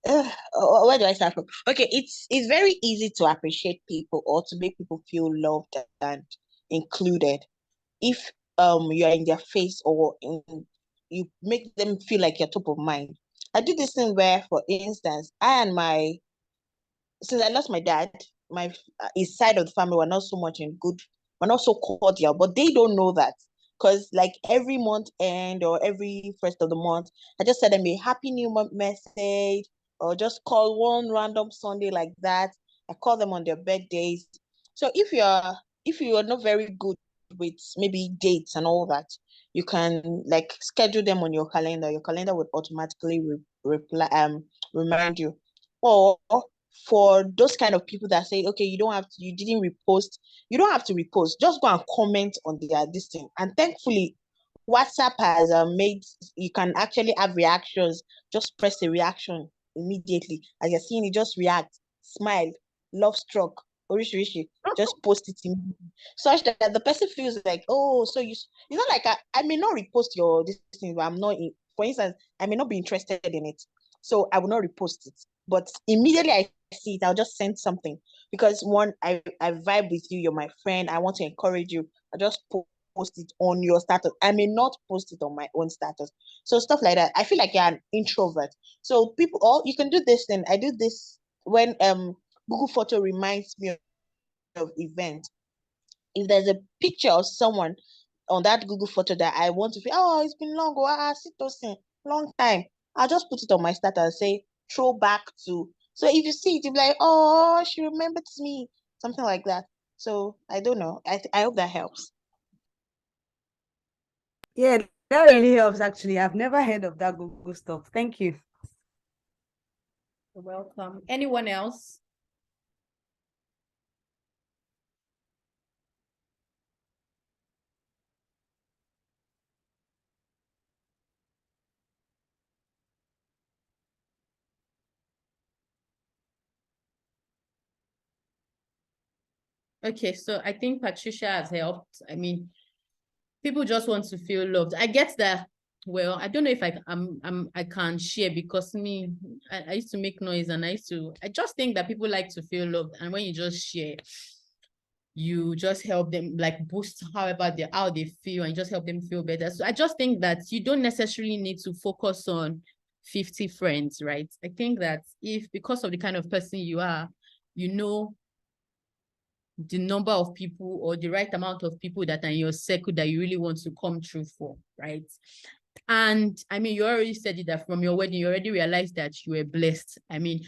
where do I start from? Okay, it's very easy to appreciate people or to make people feel loved and included if you're in their face or you make them feel like you're top of mind. I do this thing where, for instance, since I lost my dad, my his side of the family were not so much in good, were not so cordial, but they don't know that. Because like every month end or every first of the month, I just send them a happy new month message, or just call one random Sunday like that. I call them on their birthdays. So if you are not very good with maybe dates and all that, you can like schedule them on your calendar. Your calendar would automatically remind you. Or for those kind of people that say, okay, you didn't repost, you don't have to repost, just go and comment on their this thing. And thankfully, WhatsApp has made, you can actually have reactions. Just press a reaction immediately. As you're seeing it, just react, smile, love struck, orishi, just post it immediately. Such that the person feels like, oh, so it's not like I may not repost your this thing, but I'm not in, for instance, I may not be interested in it. So I will not repost it. But immediately I see it, I'll just send something. Because one, I vibe with you, you're my friend, I want to encourage you. I just post it on your status. I may not post it on my own status. So stuff like that. I feel like you're an introvert. So people, or you can do this thing. I do this when Google Photo reminds me of events. If there's a picture of someone on that Google Photo that I want to feel, oh, it's been long, sit those long time. I'll just put it on my status and say throwback to. So if you see it, you'll be like, oh, she remembered me, something like that. So I don't know. I hope that helps. Yeah, that really helps actually. I've never heard of that Google stuff. Thank you. You're welcome. Anyone else? Okay, so I think Patricia has helped. I mean, people just want to feel loved. I get that. Well, I don't know if I can share, because me, I used to make noise, and I just think that people like to feel loved, and when you just share, you just help them like boost how they feel, and just help them feel better. So I just think that you don't necessarily need to focus on 50 friends, right? I think that if, because of the kind of person you are, you know the number of people or the right amount of people that are in your circle that you really want to come true for, right? And I mean, you already said it, that from your wedding, you already realized that you were blessed. I mean,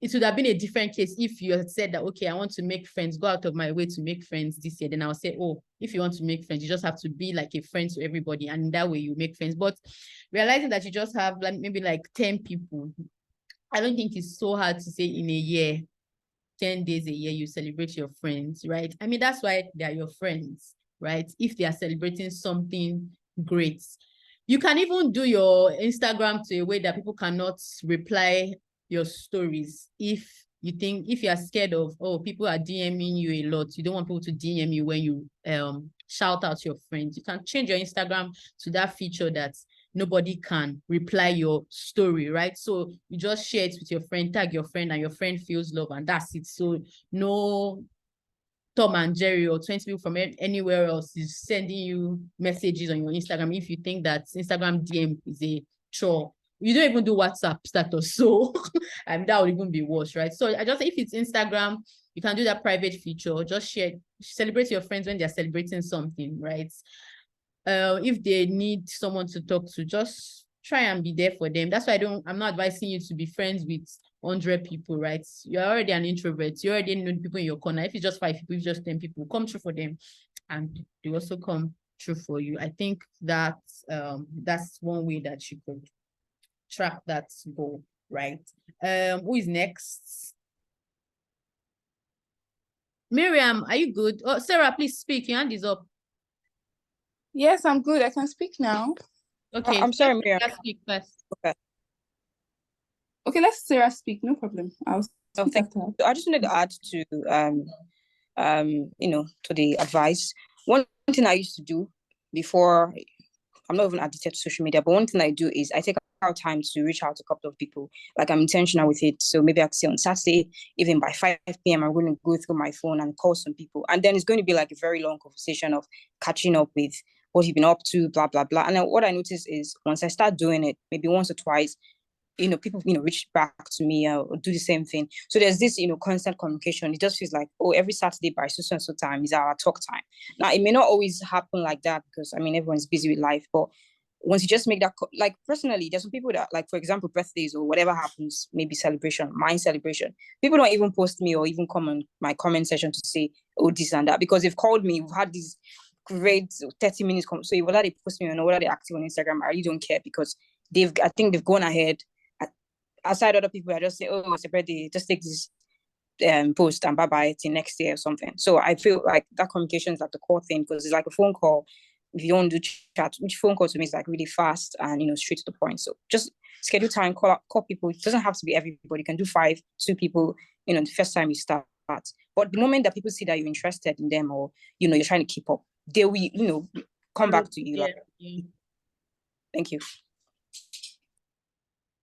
it would have been a different case if you had said that, okay, I want to make friends, go out of my way to make friends this year. Then I'll say, oh, if you want to make friends, you just have to be like a friend to everybody, and that way you make friends. But realizing that you just have like maybe like 10 people, I don't think it's so hard to say in a year, 10 days a year, you celebrate your friends, right? I mean, that's why they are your friends, right? If they are celebrating something great. You can even do your Instagram to a way that people cannot reply your stories if you think if you are scared of, oh, people are DMing you a lot, you don't want people to DM you when you shout out your friends, you can change your Instagram to that feature that nobody can reply your story, right? So you just share it with your friend, tag your friend, and your friend feels love, and that's it. So no Tom and Jerry or 20 people from anywhere else is sending you messages on your Instagram if you think that Instagram DM is a chore. You don't even do WhatsApp status, so that would even be worse, right? So I just, if it's Instagram, you can do that private feature. Just share, celebrate your friends when they're celebrating something, right? If they need someone to talk to, just try and be there for them. That's why I'm not advising you to be friends with 100 people, right? You're already an introvert. You already know the people in your corner. If it's just 5 people, if it's just 10 people, come true for them, and they also come true for you. I think that's one way that you could track that goal, right? Who is next? Miriam, are you good? Oh, Sarah, please speak. Your hand is up. Yes, I'm good. I can speak now. Okay, I'm sorry, Miriam. let's speak first. Okay, let Sarah speak. No problem. I'll speak after her. So I just wanted to add to to the advice. One thing I used to do before, I'm not even addicted to social media, but one thing I do is I take out time to reach out to a couple of people. Like, I'm intentional with it. So maybe I can say on Saturday, even by 5 p.m., I'm going to go through my phone and call some people. And then it's going to be like a very long conversation of catching up with what you've been up to, blah, blah, blah. And then what I notice is once I start doing it, maybe once or twice, people, reach back to me or do the same thing. So there's this, constant communication. It just feels like, oh, every Saturday by so and so time is our talk time. Now, it may not always happen like that because, everyone's busy with life. But once you just make that, like, personally, there's some people that, like, for example, birthdays or whatever happens, maybe celebration, my celebration, people don't even post me or even come on my comment section to say, oh, this and that, because they've called me, we've had these great 30 minutes. So whether they post me or not, whether they're active on Instagram, I really don't care because I think they've gone ahead. Aside other people, I just say, oh, it's a birthday, just take this post and bye-bye till next year or something. So I feel like that communication is like the core thing, because it's like a phone call. If you don't do chat, which phone call to me is like really fast and straight to the point. So just schedule time, call people. It doesn't have to be everybody. You can do 5, 2 people, the first time you start. But the moment that people see that you're interested in them, or you're trying to keep up, they will, come back to you. Yeah. Thank you.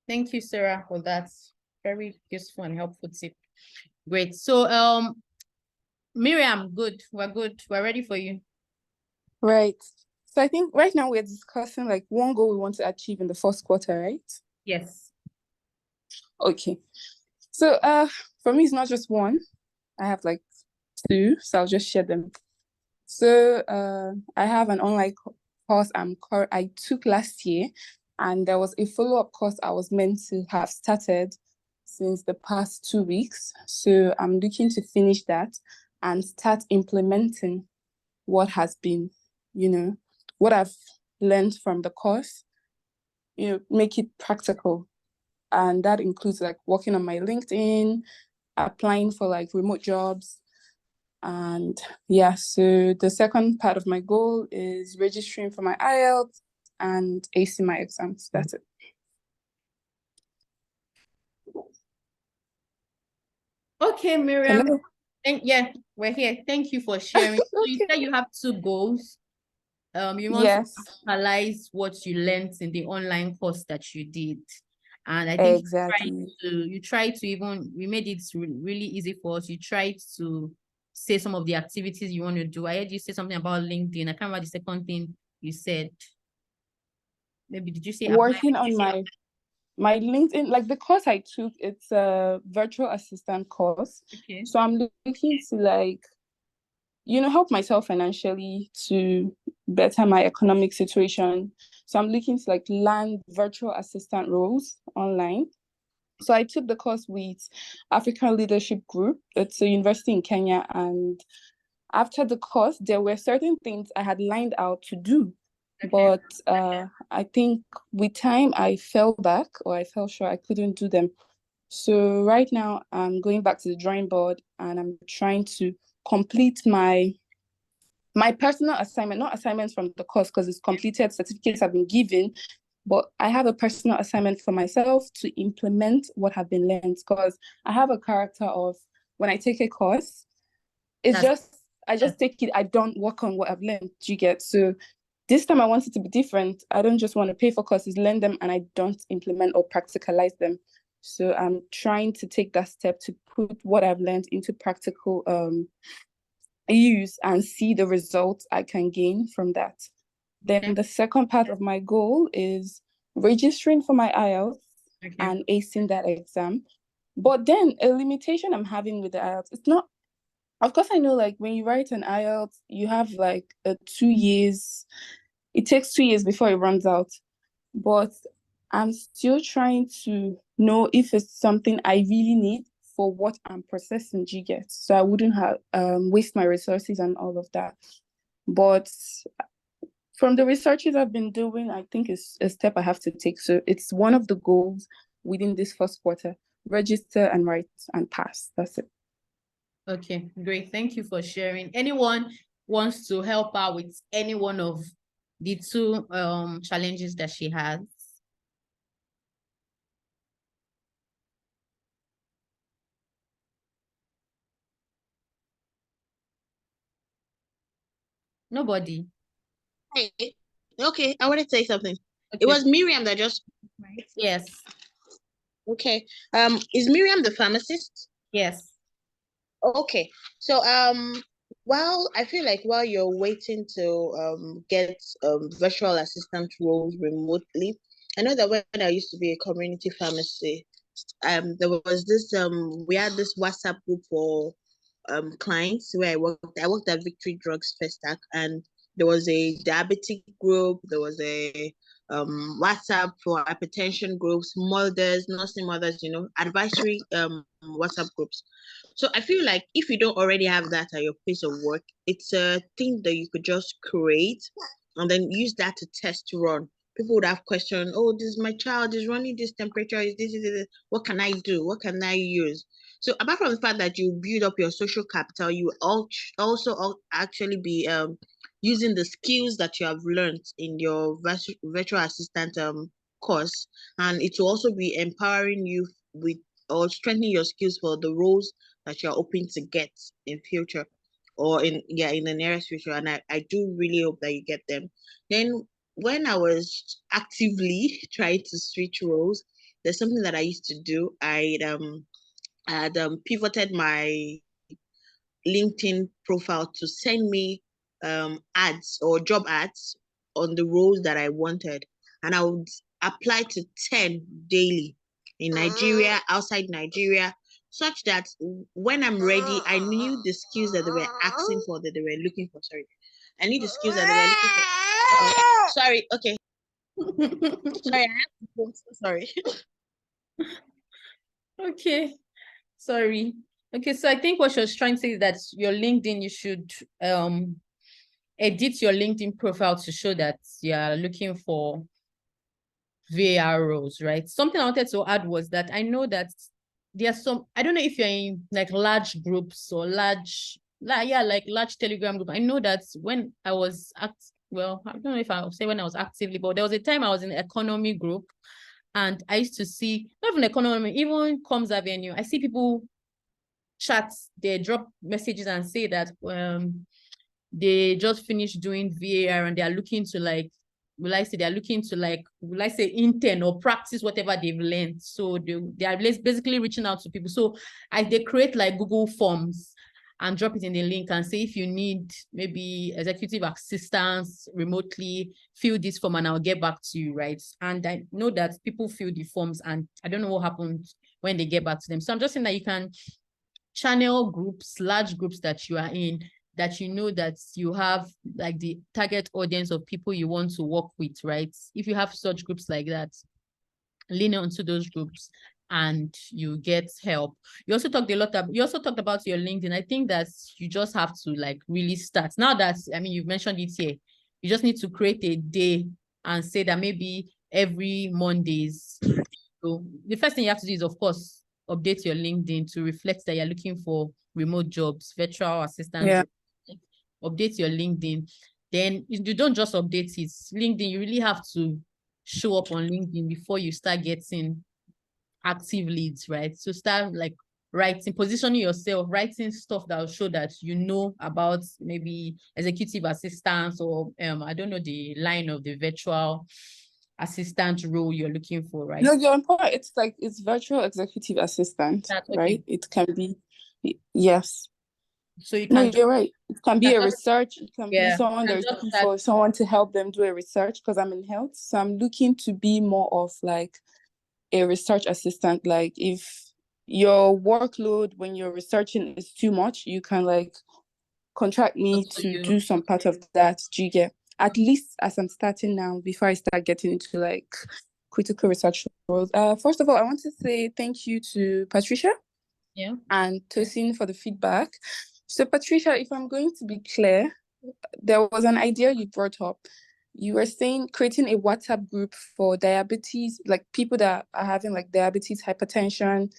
Thank you, Sarah, for that very useful and helpful tip. Great. So, Miriam, good. We're good. We're ready for you. Right. So I think right now we're discussing like one goal we want to achieve in the first quarter, right? Yes. Okay. So for me, it's not just one. I have like 2, so I'll just share them. So I have an online course I took last year, and there was a follow-up course I was meant to have started since the past 2 weeks. So I'm looking to finish that and start implementing what has been, what I've learned from the course, make it practical. And that includes like working on my LinkedIn, applying for like remote jobs. And yeah, so the second part of my goal is registering for my IELTS and acing my exams. That's it. Okay, Miriam. Hello? Yeah, we're here. Thank you for sharing. So you said you have 2 goals. You want to analyze what you learned in the online course that you did. And I think exactly. you tried to even, we made it really easy for us. You tried to say some of the activities you want to do. I heard you say something about LinkedIn. I can't remember the second thing you said. Maybe did you say working on my LinkedIn, like the course I took, it's a virtual assistant course. Okay. So I'm looking to like, help myself financially to better my economic situation. So I'm looking to like land virtual assistant roles online. So I took the course with African Leadership Group. It's a university in Kenya. And after the course, there were certain things I had lined out to do. Okay. But I think with time, I fell back, or I fell short. I couldn't do them. So right now, I'm going back to the drawing board, and I'm trying to complete my personal assignment, not assignments from the course, because it's completed, certificates have been given, but I have a personal assignment for myself to implement what have been learned, because I have a character of when I take a course, it's I just take it, I don't work on what I've learned. Do you get? So this time I want it to be different. I don't just want to pay for courses, learn them, and I don't implement or practicalize them. So I'm trying to take that step to put what I've learned into practical use and see the results I can gain from that. Then the second part of my goal is registering for my IELTS and acing that exam. But then a limitation I'm having with the IELTS, it's not, of course I know like when you write an IELTS, you have like a 2 years, it takes 2 years before it runs out. But I'm still trying to know if it's something I really need for what I'm processing, do you get? So I wouldn't have waste my resources and all of that. But from the researches I've been doing, I think it's a step I have to take. So it's one of the goals within this first quarter: register and write and pass. That's it. Okay, great. Thank you for sharing. Anyone wants to help out with any one of the two challenges that she has? Nobody. Hey, okay, I want to say something. It was Miriam that just. Yes. Okay. Is Miriam the pharmacist? Yes. Okay. So while I feel like while you're waiting to get virtual assistant roles remotely, I know that when I used to be a community pharmacy, there was this we had this WhatsApp group for clients where I worked. I worked at Victory Drugs Festac, and there was a diabetic group, there was a WhatsApp for hypertension groups, mothers, nursing mothers, advisory WhatsApp groups. So I feel like if you don't already have that at your place of work, it's a thing that you could just create and then use that to test run. People would have questions. Oh, this is my child is running this temperature. Is this? What can I do? What can I use? So apart from the fact that you build up your social capital, you also actually be using the skills that you have learned in your virtual assistant course, and it will also be empowering you with or strengthening your skills for the roles that you're hoping to get in future or in the nearest future. And I do really hope that you get them. Then when I was actively trying to switch roles, there's something that I used to do. I had pivoted my LinkedIn profile to send me ads or job ads on the roles that I wanted. And I would apply to 10 daily in Nigeria, outside Nigeria, such that when I'm ready, I knew the skills that they were asking for, that they were looking for. Sorry. I knew the skills that they were looking for. Oh, sorry. Okay. Sorry, I have to go. So sorry. Okay. Sorry. Okay, so I think what she was trying to say is that your LinkedIn, you should edit your LinkedIn profile to show that you are looking for VAR roles, right? Something I wanted to add was that I know that there's some, I don't know if you're in like large groups or large Telegram group. I know that when I was I don't know if I'll say when I was actively, but there was a time I was in the economy group, and I used to see, not even economy, even Comms Avenue, I see people chat, they drop messages and say that they just finished doing VAR and they are looking to like, will I say intern or practice whatever they've learned. So they are basically reaching out to people. So they create like Google Forms and drop it in the link and say, if you need maybe executive assistance remotely, fill this form and I'll get back to you, right? And I know that people fill the forms and I don't know what happens when they get back to them. So I'm just saying that you can channel groups, large groups that you are in, that you know that you have like the target audience of people you want to work with, right? If you have such groups like that, lean onto those groups and you get help. You also talked about your LinkedIn. I think that you just have to like really start. Now that, I mean, you've mentioned it here, you just need to create a day and say that maybe every Mondays. So the first thing you have to do is, of course, update your LinkedIn to reflect that you're looking for remote jobs, virtual assistants. Yeah. Update your LinkedIn. Then you don't just update it. LinkedIn, you really have to show up on LinkedIn before you start getting active leads, right? So start like writing, positioning yourself, writing stuff that will show that you know about maybe executive assistance or I don't know the line of the virtual assistant role you're looking for, right? No, you're on point. It's virtual executive assistant, That's okay. right? It can be, yes. So you No, can you're right. It can be a research. It can be someone can that's just looking start- for someone to help them do a research, because I'm in health. So I'm looking to be more of like a research assistant. Like if your workload when you're researching is too much, you can like contract me to do some part of that. Do you get? At least as I'm starting now, before I start getting into like critical research roles. First of all, I want to say thank you to Patricia and Tosin for the feedback. So Patricia, if I'm going to be clear, there was an idea you brought up. You were saying creating a WhatsApp group for diabetes, like people that are having like diabetes, hypertension,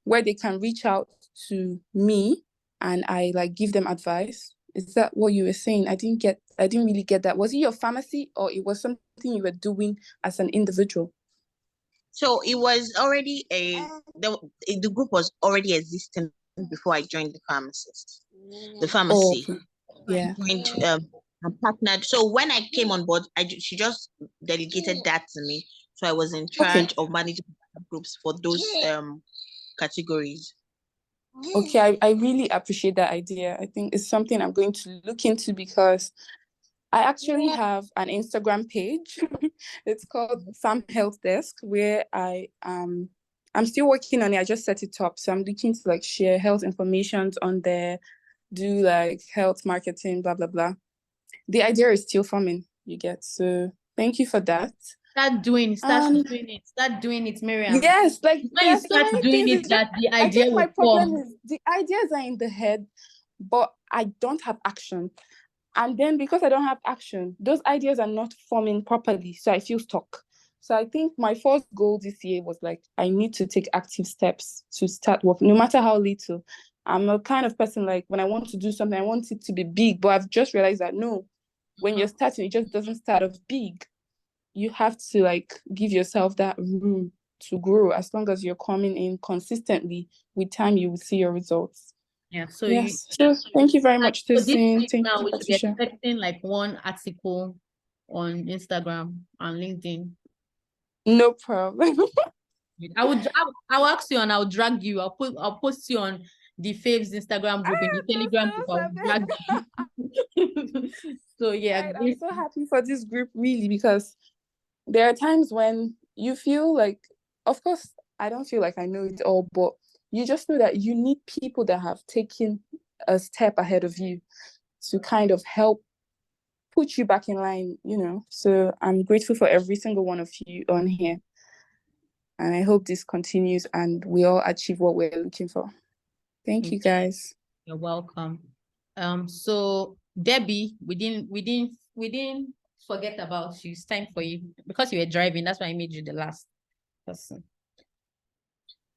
where they can reach out to me and I like give them advice. Is that what you were saying? I didn't really get that. Was it your pharmacy or it was something you were doing as an individual? So it was already the group was already existing before I joined the pharmacy. Oh, okay. Yeah. I partnered. So when I came on board, she just delegated that to me. So I was in charge of managing groups for those categories. Okay, I really appreciate that idea. I think it's something I'm going to look into because I actually have an Instagram page. It's called Farm Health Desk, where I'm still working on it. I just set it up. So I'm looking to like share health information on there, do like health marketing, blah, blah, blah. The idea is still forming, you get. So thank you for that. Start doing it, Miriam. Yes, like when you start doing it, that the idea will my problem come. is the ideas are in the head, but I don't have action. And then because I don't have action, those ideas are not forming properly. So I feel stuck. So I think my first goal this year was like, I need to take active steps to start working, no matter how little. I'm a kind of person like when I want to do something, I want it to be big, but I've just realized that no, when you're starting, it just doesn't start off big. You have to like give yourself that room to grow. As long as you're coming in consistently, with time, you will see your results. Yeah. So yes. So thank you very much, Tosin. Thank now you, we should be Patricia. expecting like one article on Instagram and LinkedIn. No problem. I will ask you and I'll drag you. I'll post you on the Faves Instagram group in the Telegram group. I'll drag you. So yeah, I'm so happy for this group really, because there are times when you feel like, of course, I don't feel like I know it all, but you just know that you need people that have taken a step ahead of you to kind of help put you back in line, you know. So I'm grateful for every single one of you on here. And I hope this continues and we all achieve what we're looking for. Thank you, guys. You're welcome. So Debbie, we didn't forget about you. It's time for you because you were driving. That's why I made you the last person.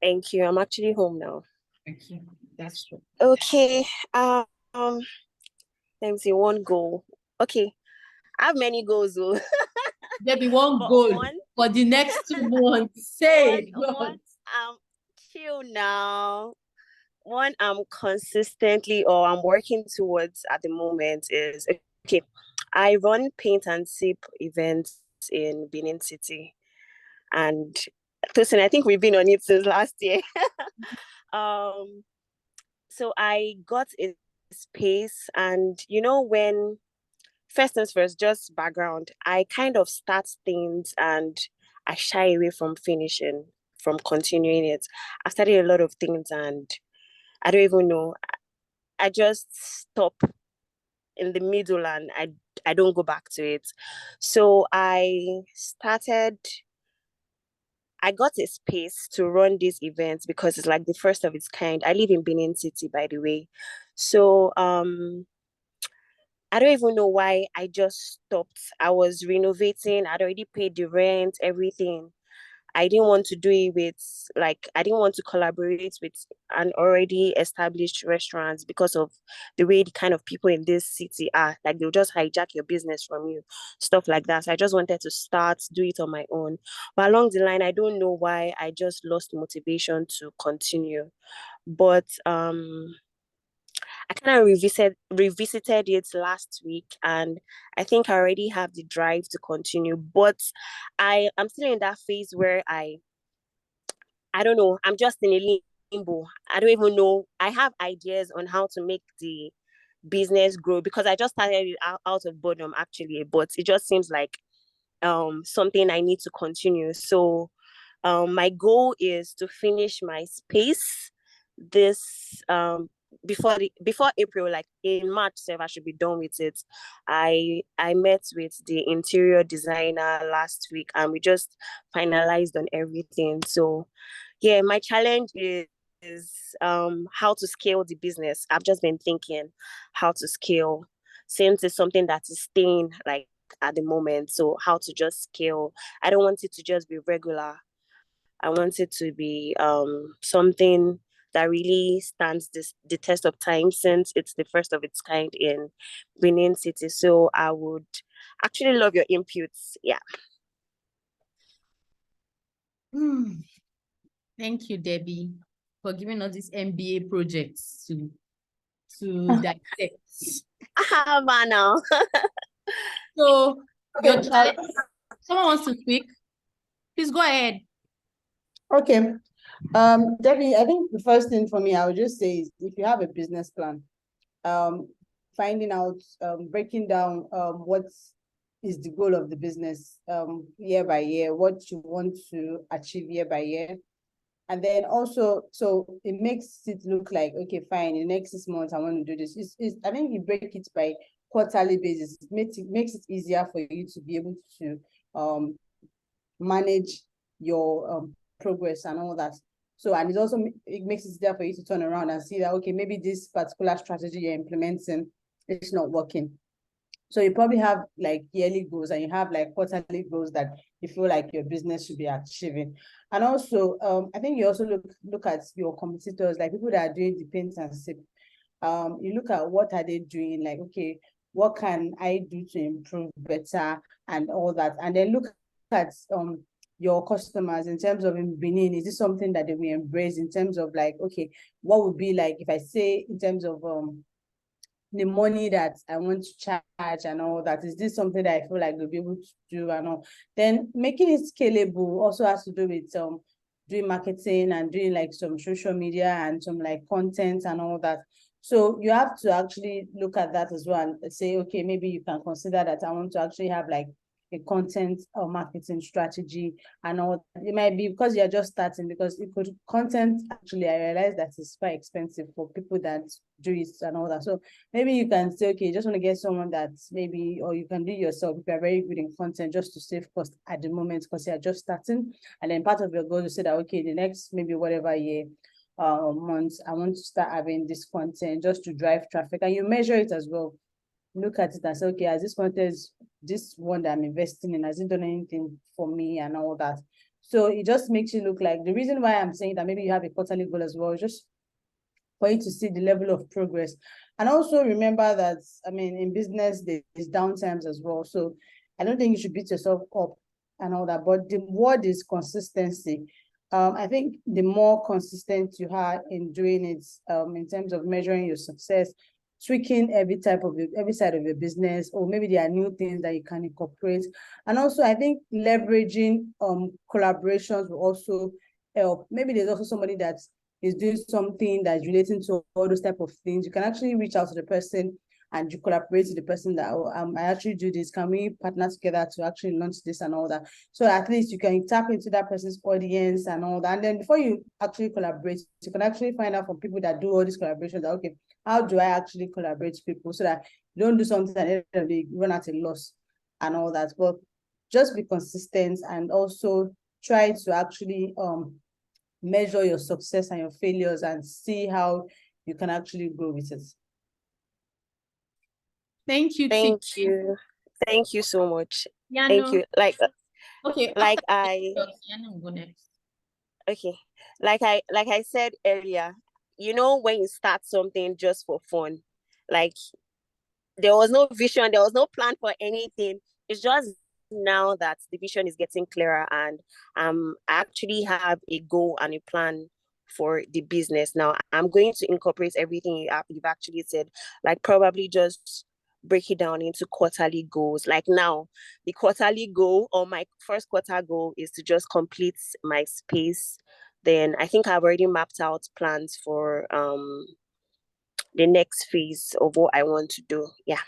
Thank you. I'm actually home now. Thank you. That's true. Okay. Let me see. One goal. Okay. I have many goals though. Debbie, one goal for the next 2 months. Say one, chill now. One I'm consistently or I'm working towards at the moment is okay. I run paint and sip events in Benin City, and Tosin, I think we've been on it since last year. So I got a space, and you know when first things first, just background. I kind of start things and I shy away from finishing, from continuing it. I started a lot of things and I don't even know. I just stop in the middle and I don't go back to it. So I got a space to run these events because it's like the first of its kind. I live in Benin City, by the way. So I don't even know why I just stopped. I was renovating. I'd already paid the rent, everything. I didn't want to do it with, like, I didn't want to collaborate with an already established restaurant because of the way the kind of people in this city are. Like, they'll just hijack your business from you, stuff like that. So I just wanted to do it on my own. But along the line, I don't know why I just lost motivation to continue. But I kind of revisited it last week, and I think I already have the drive to continue. But I'm still in that phase where I don't know. I'm just in a limbo. I don't even know. I have ideas on how to make the business grow because I just started it out of boredom actually, but it just seems like something I need to continue. So my goal is to finish my space this before April, like in March, so I should be done with it. I met with the interior designer last week and we just finalized on everything. So yeah, my challenge is how to scale the business. I've just been thinking how to scale since it's something that is staying like at the moment. So how to just scale. I don't want it to just be regular. I want it to be something that really stands the test of time since it's the first of its kind in Benin City. So I would actually love your inputs. Yeah. Thank you, Debbie, for giving us this MBA projects to dissect. Now. So your Okay, challenge, someone wants to speak? Please go ahead. okay. Debbie, I think the first thing for me, I would just say is if you have a business plan, finding out, breaking down what is the goal of the business year by year, what you want to achieve year by year. And then also, so it makes it look like, okay, fine, in the next 6 months, I want to do this. I think you break it by quarterly basis. It makes it easier for you to be able to manage your progress and all that. So, and it makes it easier for you to turn around and see that, okay, maybe this particular strategy you're implementing is not working. So you probably have like yearly goals and you have like quarterly goals that you feel like your business should be achieving. And also, I think you also look at your competitors, like people that are doing the paint and sip. You look at what are they doing, like, okay, what can I do to improve better and all that. And then look at your customers in terms of in Benin, is this something that they will embrace in terms of like, okay, what would be like if I say in terms of the money that I want to charge and all that, is this something that I feel like they'll be able to do and all? Then making it scalable also has to do with doing marketing and doing like some social media and some like content and all that. So you have to actually look at that as well and say, okay, maybe you can consider that I want to actually have like a content or marketing strategy and all. It might be because you're just starting, because it could content actually, I realize that it's quite expensive for people that do it and all that. So maybe you can say, okay, you just want to get someone that's maybe, or you can do it yourself if you're very good in content, just to save cost at the moment because you're just starting. And then part of your goal is to say that, okay, the next maybe whatever year months, I want to start having this content just to drive traffic. And you measure it as well. Look at it and say, okay, as this content, this one that I'm investing in, has it done anything for me and all that? So it just makes you look like, the reason why I'm saying that maybe you have a quarterly goal as well, just for you to see the level of progress. And also remember that, I mean, in business, there's downtimes as well. So I don't think you should beat yourself up and all that, but the word is consistency. I think the more consistent you are in doing it, in terms of measuring your success, tweaking every side of your business, or maybe there are new things that you can incorporate. And also, I think leveraging collaborations will also help. Maybe there's also somebody that is doing something that's relating to all those type of things. You can actually reach out to the person and you collaborate with the person that, oh, I actually do this. Can we partner together to actually launch this and all that? So at least you can tap into that person's audience and all that. And then before you actually collaborate, you can actually find out from people that do all these collaborations that, okay, how do I actually collaborate with people so that you don't do something that they run at a loss and all that. But just be consistent and also try to actually measure your success and your failures and see how you can actually grow with it. Thank you. Thank you so much. Yeah, Thank you. Like Okay, Like after I Yana will go next. okay, like I said earlier, you know, when you start something just for fun, like there was no vision, there was no plan for anything. It's just now that the vision is getting clearer, and I actually have a goal and a plan for the business. Now I'm going to incorporate everything you've actually said, like probably just break it down into quarterly goals. Like now, the quarterly goal or my first quarter goal is to just complete my space. Then I think I've already mapped out plans for the next phase of what I want to do. Yeah.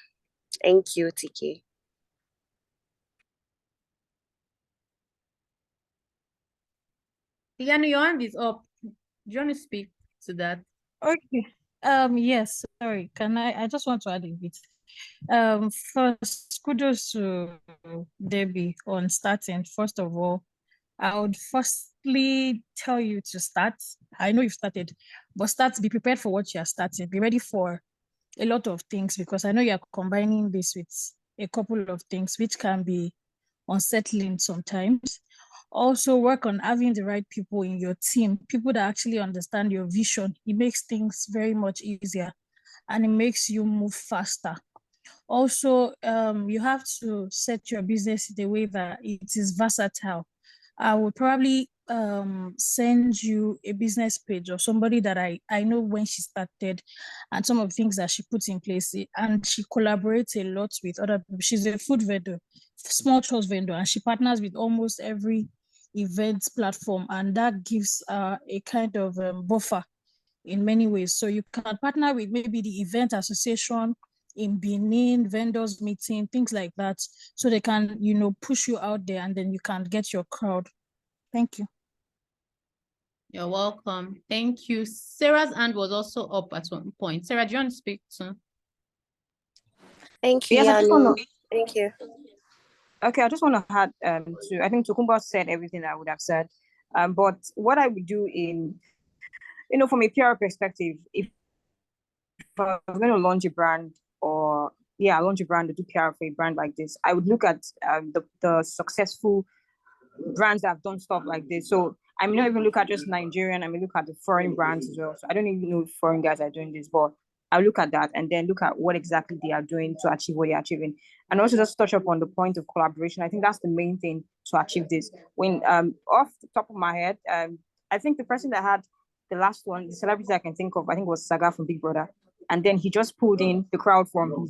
Thank you, TK. Yana, your hand is up. Do you want to speak to that? Okay. Yes, sorry. I just want to add a bit. First, kudos to Debbie on starting. First of all, I would firstly tell you to start. I know you've started, but start, be prepared for what you are starting. Be ready for a lot of things, because I know you're combining this with a couple of things which can be unsettling sometimes. Also, work on having the right people in your team, people that actually understand your vision. It makes things very much easier and it makes you move faster. Also, you have to set your business in a way that it is versatile. I will probably send you a business page of somebody that I know when she started and some of the things that she puts in place. And she collaborates a lot with other people. She's a food vendor, small choice vendor, and she partners with almost every event platform. And that gives a kind of buffer in many ways. So you can partner with maybe the event association in Benin, vendors meeting, things like that. So they can, push you out there and then you can get your crowd. Thank you. You're welcome. Thank you. Sarah's hand was also up at one point. Sarah, do you want to speak too? Thank you, Yes, I just Yanu. want to. Thank you. Okay, I just want to add to. I think Tokumba said everything I would have said. But what I would do from a PR perspective, if I was going to launch a brand or launch a brand to do PR for a brand like this, I would look at the successful brands that have done stuff like this. So I may not even look at just Nigerian, I may look at the foreign brands as well. So I don't even know if foreign guys are doing this, but I'll look at that and then look at what exactly they are doing to achieve what they're achieving. And also just touch up on the point of collaboration. I think that's the main thing to achieve this. When off the top of my head, I think the person that had the last one, the celebrity I can think of, I think was Saga from Big Brother. And then he just pulled in the crowd from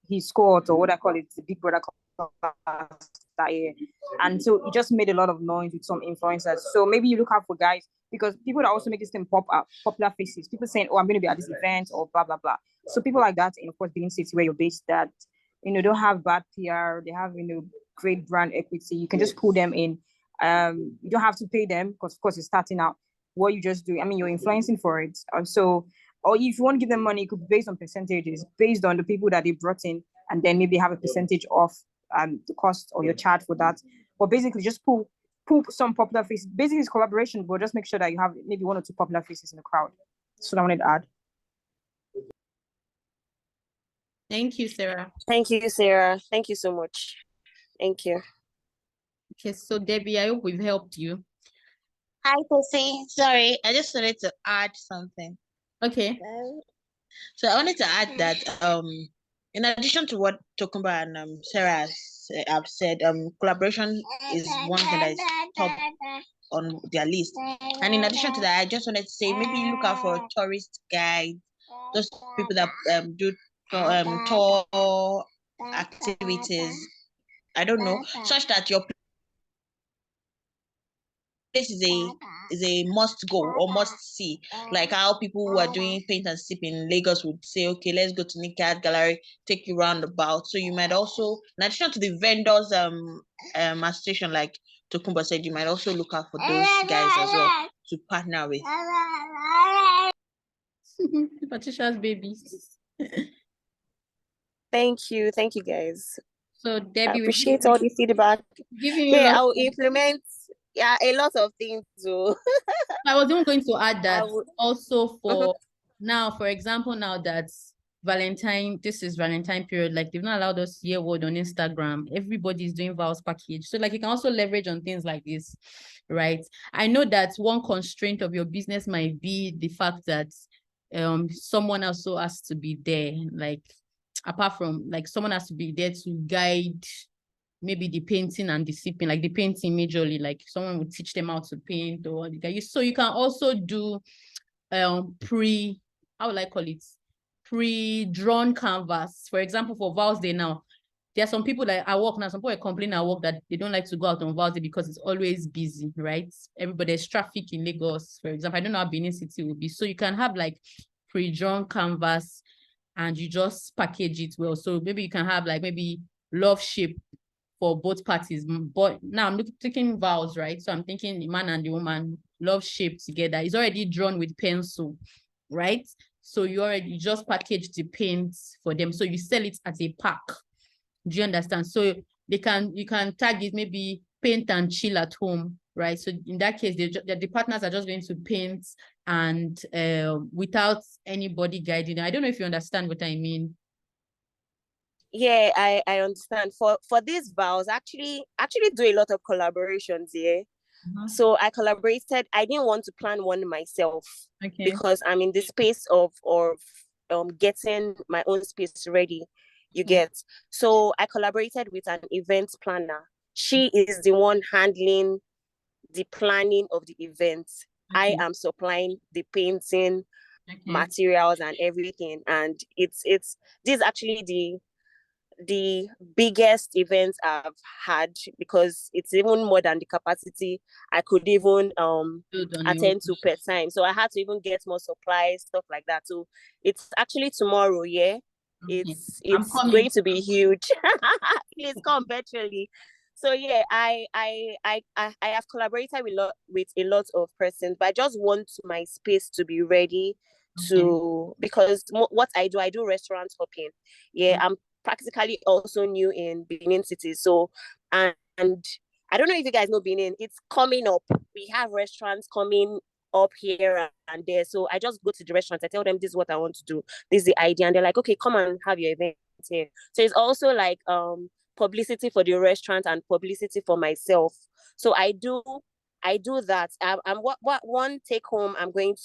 his squad or what I call it, the Big Brother class that year. And so it just made a lot of noise with some influencers. So maybe you look out for guys, because people that also make this thing pop up, popular faces, people saying, oh, I'm going to be at this event or blah, blah, blah. So people like that, and of course, being city where you're based, that, don't have bad PR, they have, great brand equity. You can just pull them in. You don't have to pay them because, of course, you're starting out. What you just do, I mean, you're influencing for it. So, or if you want to give them money, it could be based on percentages, based on the people that they brought in, and then maybe have a percentage off the cost or your charge for that. But basically, just pull some popular faces. Basically, it's collaboration, but just make sure that you have maybe one or two popular faces in the crowd. That's what I wanted to add. Thank you, Sarah. Thank you, Sarah. Thank you so much. Thank you. Okay, so Debbie, I hope we've helped you. Hi, Kosi. Sorry, I just wanted to add something. Okay. So I wanted to add that in addition to what Tokumba and Sarah have said, collaboration is one thing that is top on their list. And in addition to that, I just wanted to say maybe look out for tourist guides, those people that do tour activities. I don't know, such that your place is a must go or must see. Like how people who are doing paint and sip in Lagos would say, okay, let's go to Nikkei Art Gallery, take you round about. So you might also, in addition to the vendors association, like Tokumba said, you might also look out for those guys as well to partner with. Patricia's babies. Thank you guys. So Debbie, I appreciate all the feedback. Giving you I will implement a lot of things. So I was even going to add that also for now, for example, now that this is Valentine period. Like they've not allowed us to hear word on Instagram. Everybody's doing vows package. So like you can also leverage on things like this, right? I know that one constraint of your business might be the fact that someone also has to be there. Like apart from like someone has to be there to guide maybe the painting and the sipping, like the painting majorly, like someone would teach them how to paint or so you can also do how would I call it? Pre-drawn canvas. For example, for Vows Day now, there are some people that I work now, some people complain at work that they don't like to go out on Vows Day because it's always busy, right? There's traffic in Lagos, for example. I don't know how Benin City will be. So you can have like pre-drawn canvas and you just package it well. So maybe you can have like maybe love shape for both parties. But now I'm taking vows, right? So I'm thinking the man and the woman love shape together. It's already drawn with pencil, right? So you just package the paints for them. So you sell it as a pack. Do you understand? So you can tag it maybe paint and chill at home, right? So in that case, the partners are just going to paint and without anybody guiding them. I don't know if you understand what I mean. Yeah, I understand. For these vows, actually do a lot of collaborations, yeah. So I collaborated. I didn't want to plan one myself because I'm in the space of getting my own space ready. You get. So I collaborated with an event planner. She is the one handling the planning of the event. I am supplying the painting materials and everything. And it's this is actually the biggest events I've had because it's even more than the capacity I could even attend to per time. So I had to even get more supplies, stuff like that. So it's actually tomorrow, yeah. It's going to be huge. Please come virtually. So yeah, I have collaborated with a lot of persons, but I just want my space to be ready to because what I do restaurant hopping. Yeah, I'm practically also new in Benin City. So, and I don't know if you guys know Benin, it's coming up. We have restaurants coming up here and there. So I just go to the restaurants. I tell them this is what I want to do. This is the idea. And they're like, okay, come and have your event here. So it's also like publicity for the restaurant and publicity for myself. So I do that. What one take home I'm going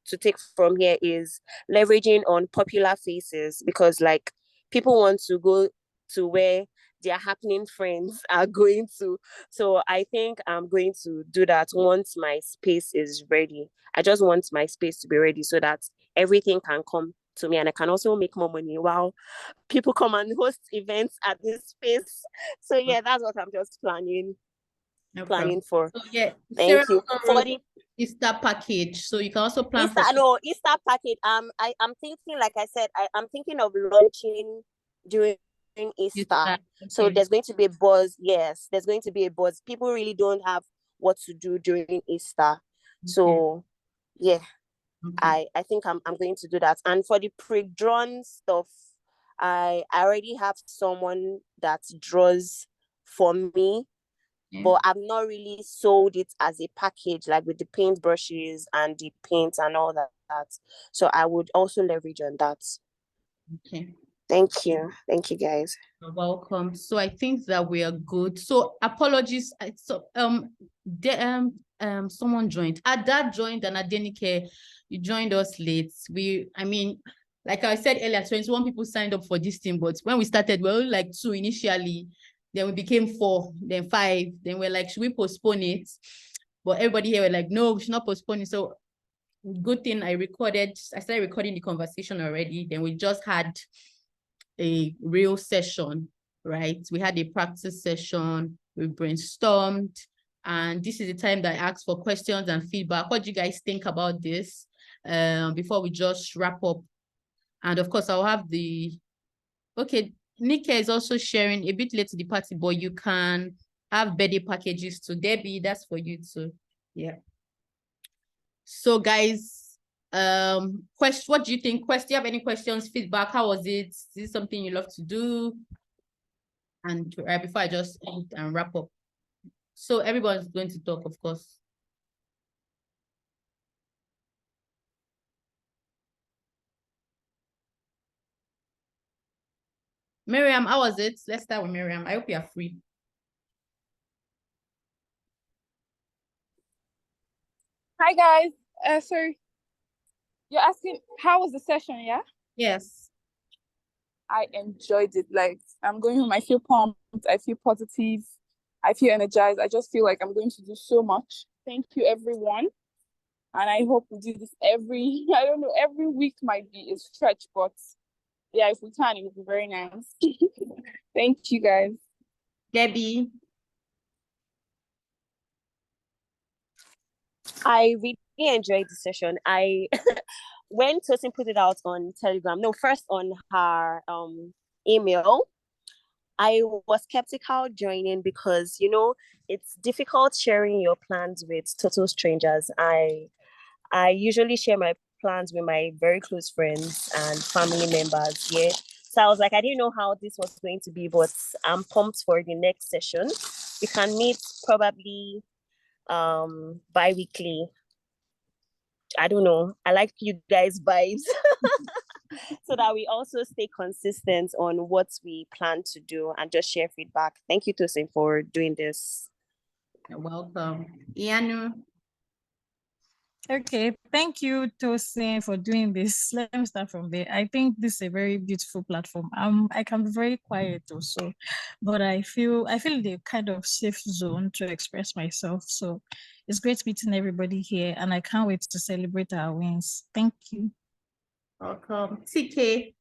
to take from here is leveraging on popular faces because like people want to go to where their happening friends are going to. So I think I'm going to do that once my space is ready. I just want my space to be ready so that everything can come to me and I can also make more money while people come and host events at this space. So yeah, that's what I'm just planning for. So, yeah, thank you for the Easter package. So you can also plan Easter package. I'm thinking, like I said, I'm thinking of launching during Easter. Okay. So there's going to be a buzz. Yes, there's going to be a buzz. People really don't have what to do during Easter. Okay. So yeah, I think I'm going to do that. And for the pre-drawn stuff, I already have someone that draws for me. But I've not really sold it as a package, like with the paint brushes and the paint and all that. So I would also leverage on that. Okay. Thank you, guys. You're welcome. So I think that we are good. So apologies. So someone joined. Ada joined and Adenike, you joined us late. Like I said earlier, 21 people signed up for this thing, but when we started, we were only like 2 initially. Then we became 4, then 5. Then we're like, should we postpone it? But everybody here were like, no, we should not postpone it. So good thing I started recording the conversation already. Then we just had a real session, right? We had a practice session, we brainstormed, and this is the time that I asked for questions and feedback. What do you guys think about this? Before we just wrap up. And of course, I'll have Nika is also sharing a bit late to the party, but you can have birthday packages to Debbie. That's for you too. Yeah. So guys, what do you think? Do you have any questions, feedback? How was it? Is this something you love to do? And before I just end and wrap up. So everyone's going to talk, of course. Miriam, how was it? Let's start with Miriam. I hope you are free. Hi guys. So you're asking how was the session, yeah? Yes. I enjoyed it. Like I'm going home, I feel pumped, I feel positive, I feel energized. I just feel like I'm going to do so much. Thank you everyone. And I hope we do this every I don't know, every week might be a stretch, but yeah, if we can, it would be very nice. Thank you guys. Debbie. I really enjoyed the session. I when Tosin put it out on Telegram, no, first on her email, I was skeptical joining because it's difficult sharing your plans with total strangers. I usually share my plans with my very close friends and family members. Yeah. So I was like, I didn't know how this was going to be, but I'm pumped for the next session. We can meet probably bi-weekly. I don't know. I like you guys' vibes. So that we also stay consistent on what we plan to do and just share feedback. Thank you, Tosin, for doing this. You're welcome. Ianu. Okay, thank you, Tosin, for doing this. Let me start from there. I think this is a very beautiful platform. I can be very quiet also, but I feel the kind of safe zone to express myself. So it's great meeting everybody here, and I can't wait to celebrate our wins. Thank you. Welcome. TK.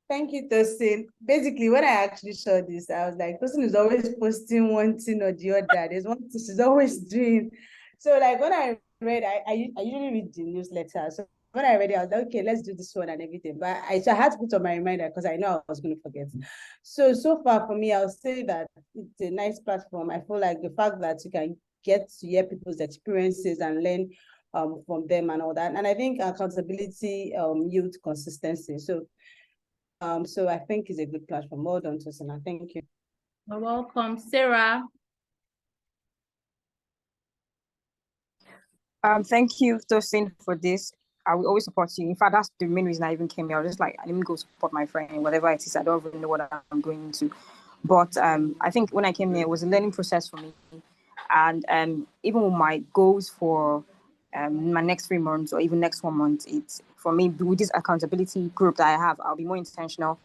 Thank you, Tosin. Basically, when I actually saw this, I was like, Tosin is always posting one thing or the other. There's one thing she's always doing. So, like, when I read, I usually read the newsletter. So, when I read it, I was like, okay, let's do this one and everything. But so I had to put on my reminder because I know I was going to forget. So far for me, I'll say that it's a nice platform. I feel like the fact that you can get to hear people's experiences and learn from them and all that. And I think accountability yields consistency. So I think it's a good platform. Well done, Tosina. Thank you. You're welcome. Sarah. Thank you, Tosin, for this. I will always support you. In fact, that's the main reason I even came here. I was just like, let me go support my friend, whatever it is. I don't really know what I'm going into. But I think when I came here, it was a learning process for me. And even with my goals for my next 3 months or even next 1 month, it's for me with this accountability group that I have, I'll be more intentional.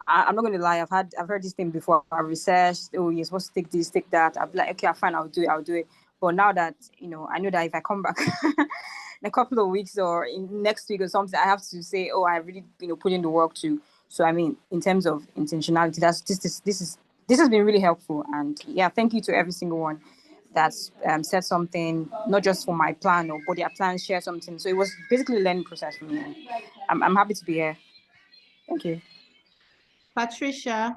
I'm not going to lie. I've heard this thing before. I researched. Oh, you're supposed to take this, take that. I'll be like, okay, fine, I'll do it. But now that I know that if I come back in a couple of weeks or in next week or something, I have to say, oh, I really put in the work too. So I mean, in terms of intentionality, this has been really helpful. And yeah, thank you to every single one that's said something, not just for my plan or but their plan, share something. So it was basically a learning process for me. And I'm happy to be here. Thank you. Patricia.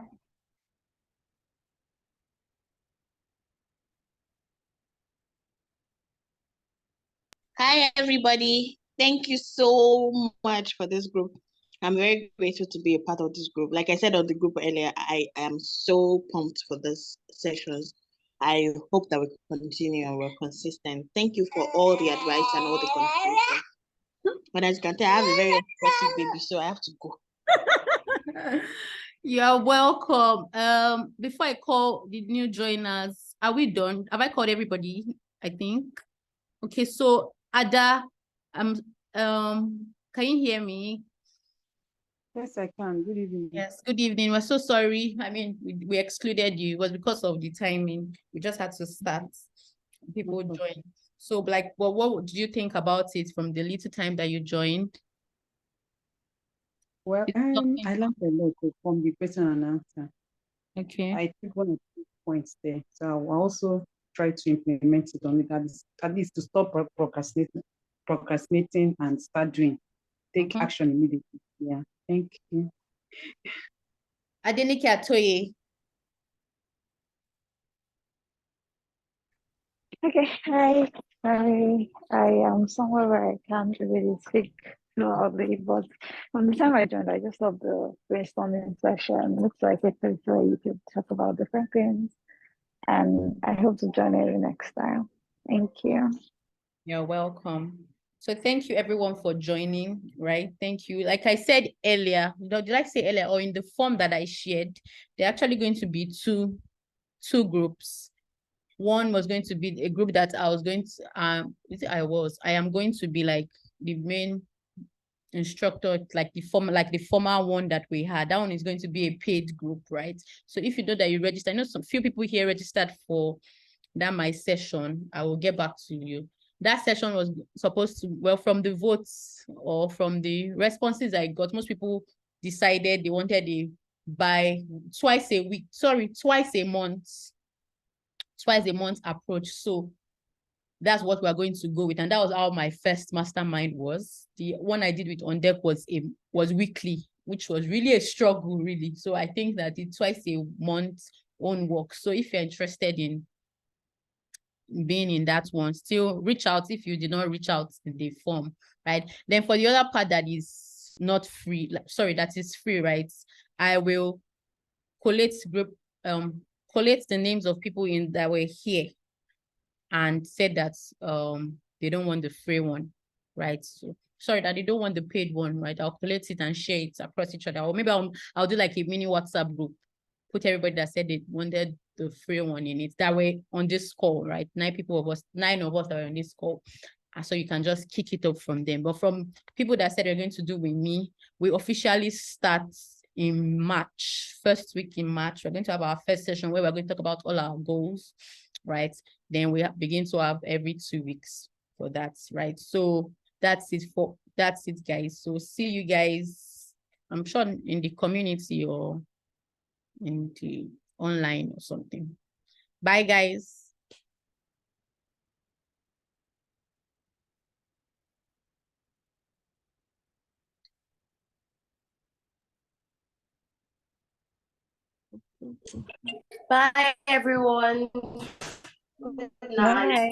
Hi, everybody. Thank you so much for this group. I'm very grateful to be a part of this group. Like I said on the group earlier, I am so pumped for this sessions. I hope that we continue and we're consistent. Thank you for all the advice and all the contributions. But as you can tell, I have a very expressive baby, so I have to go. You're welcome. Before I call the new joiners, are we done? Have I called everybody? I think. Okay, so Ada, can you hear me? Yes, I can. Good evening. Yes, good evening. We're so sorry. I mean, we excluded you. It was because of the timing. We just had to start. People joined. So, like, what did you think about it from the little time that you joined? Well, I learned a lot from the question and answer. Okay. I took one or two points there. So I'll also try to implement it on it, at least to stop procrastinating and start doing. Take action immediately. Yeah. Thank you. Adenike Atoye. Okay, hi. I am somewhere where I can't really speak loudly, but from the time I joined, I just love the brainstorming session. Looks like a place where you could talk about different things, and I hope to join it next time. Thank you. You're welcome. So thank you everyone for joining, right? Thank you. Like I said earlier, did I say earlier, or in the form that I shared, they're actually going to be two groups. One was going to be a group that I was going to, I am going to be like the main instructor, like the former one that we had. That one is going to be a paid group, right? So if you know that you register, I know some few people here registered for that my session. I will get back to you. That session was supposed to, well, from the votes or from the responses I got, most people decided they wanted a by twice a month approach. So that's what we're going to go with. And that was how my first mastermind was. The one I did with On Deck was weekly, which was really a struggle, really. So I think that the twice a month won't work. So if you're interested in being in that one, still reach out if you did not reach out in the form, right? Then for the other part that is not free, that is free, right? I will collate the names of people that were here and said that they don't want the free one, right? So sorry that they don't want the paid one, right? I'll collect it and share it across each other. Or maybe I'll do like a mini WhatsApp group, put everybody that said they wanted the free one in it. That way on this call, right? 9 of us are on this call. So you can just kick it up from them. But from people that said they're going to do with me, we officially start in March, first week in March. We're going to have our first session where we're going to talk about all our goals, right? Then we begin to have every 2 weeks for that, right? So that's it, guys. So see you guys, I'm sure in the community or in the online or something. Bye, guys. Bye, everyone. Good night. Bye.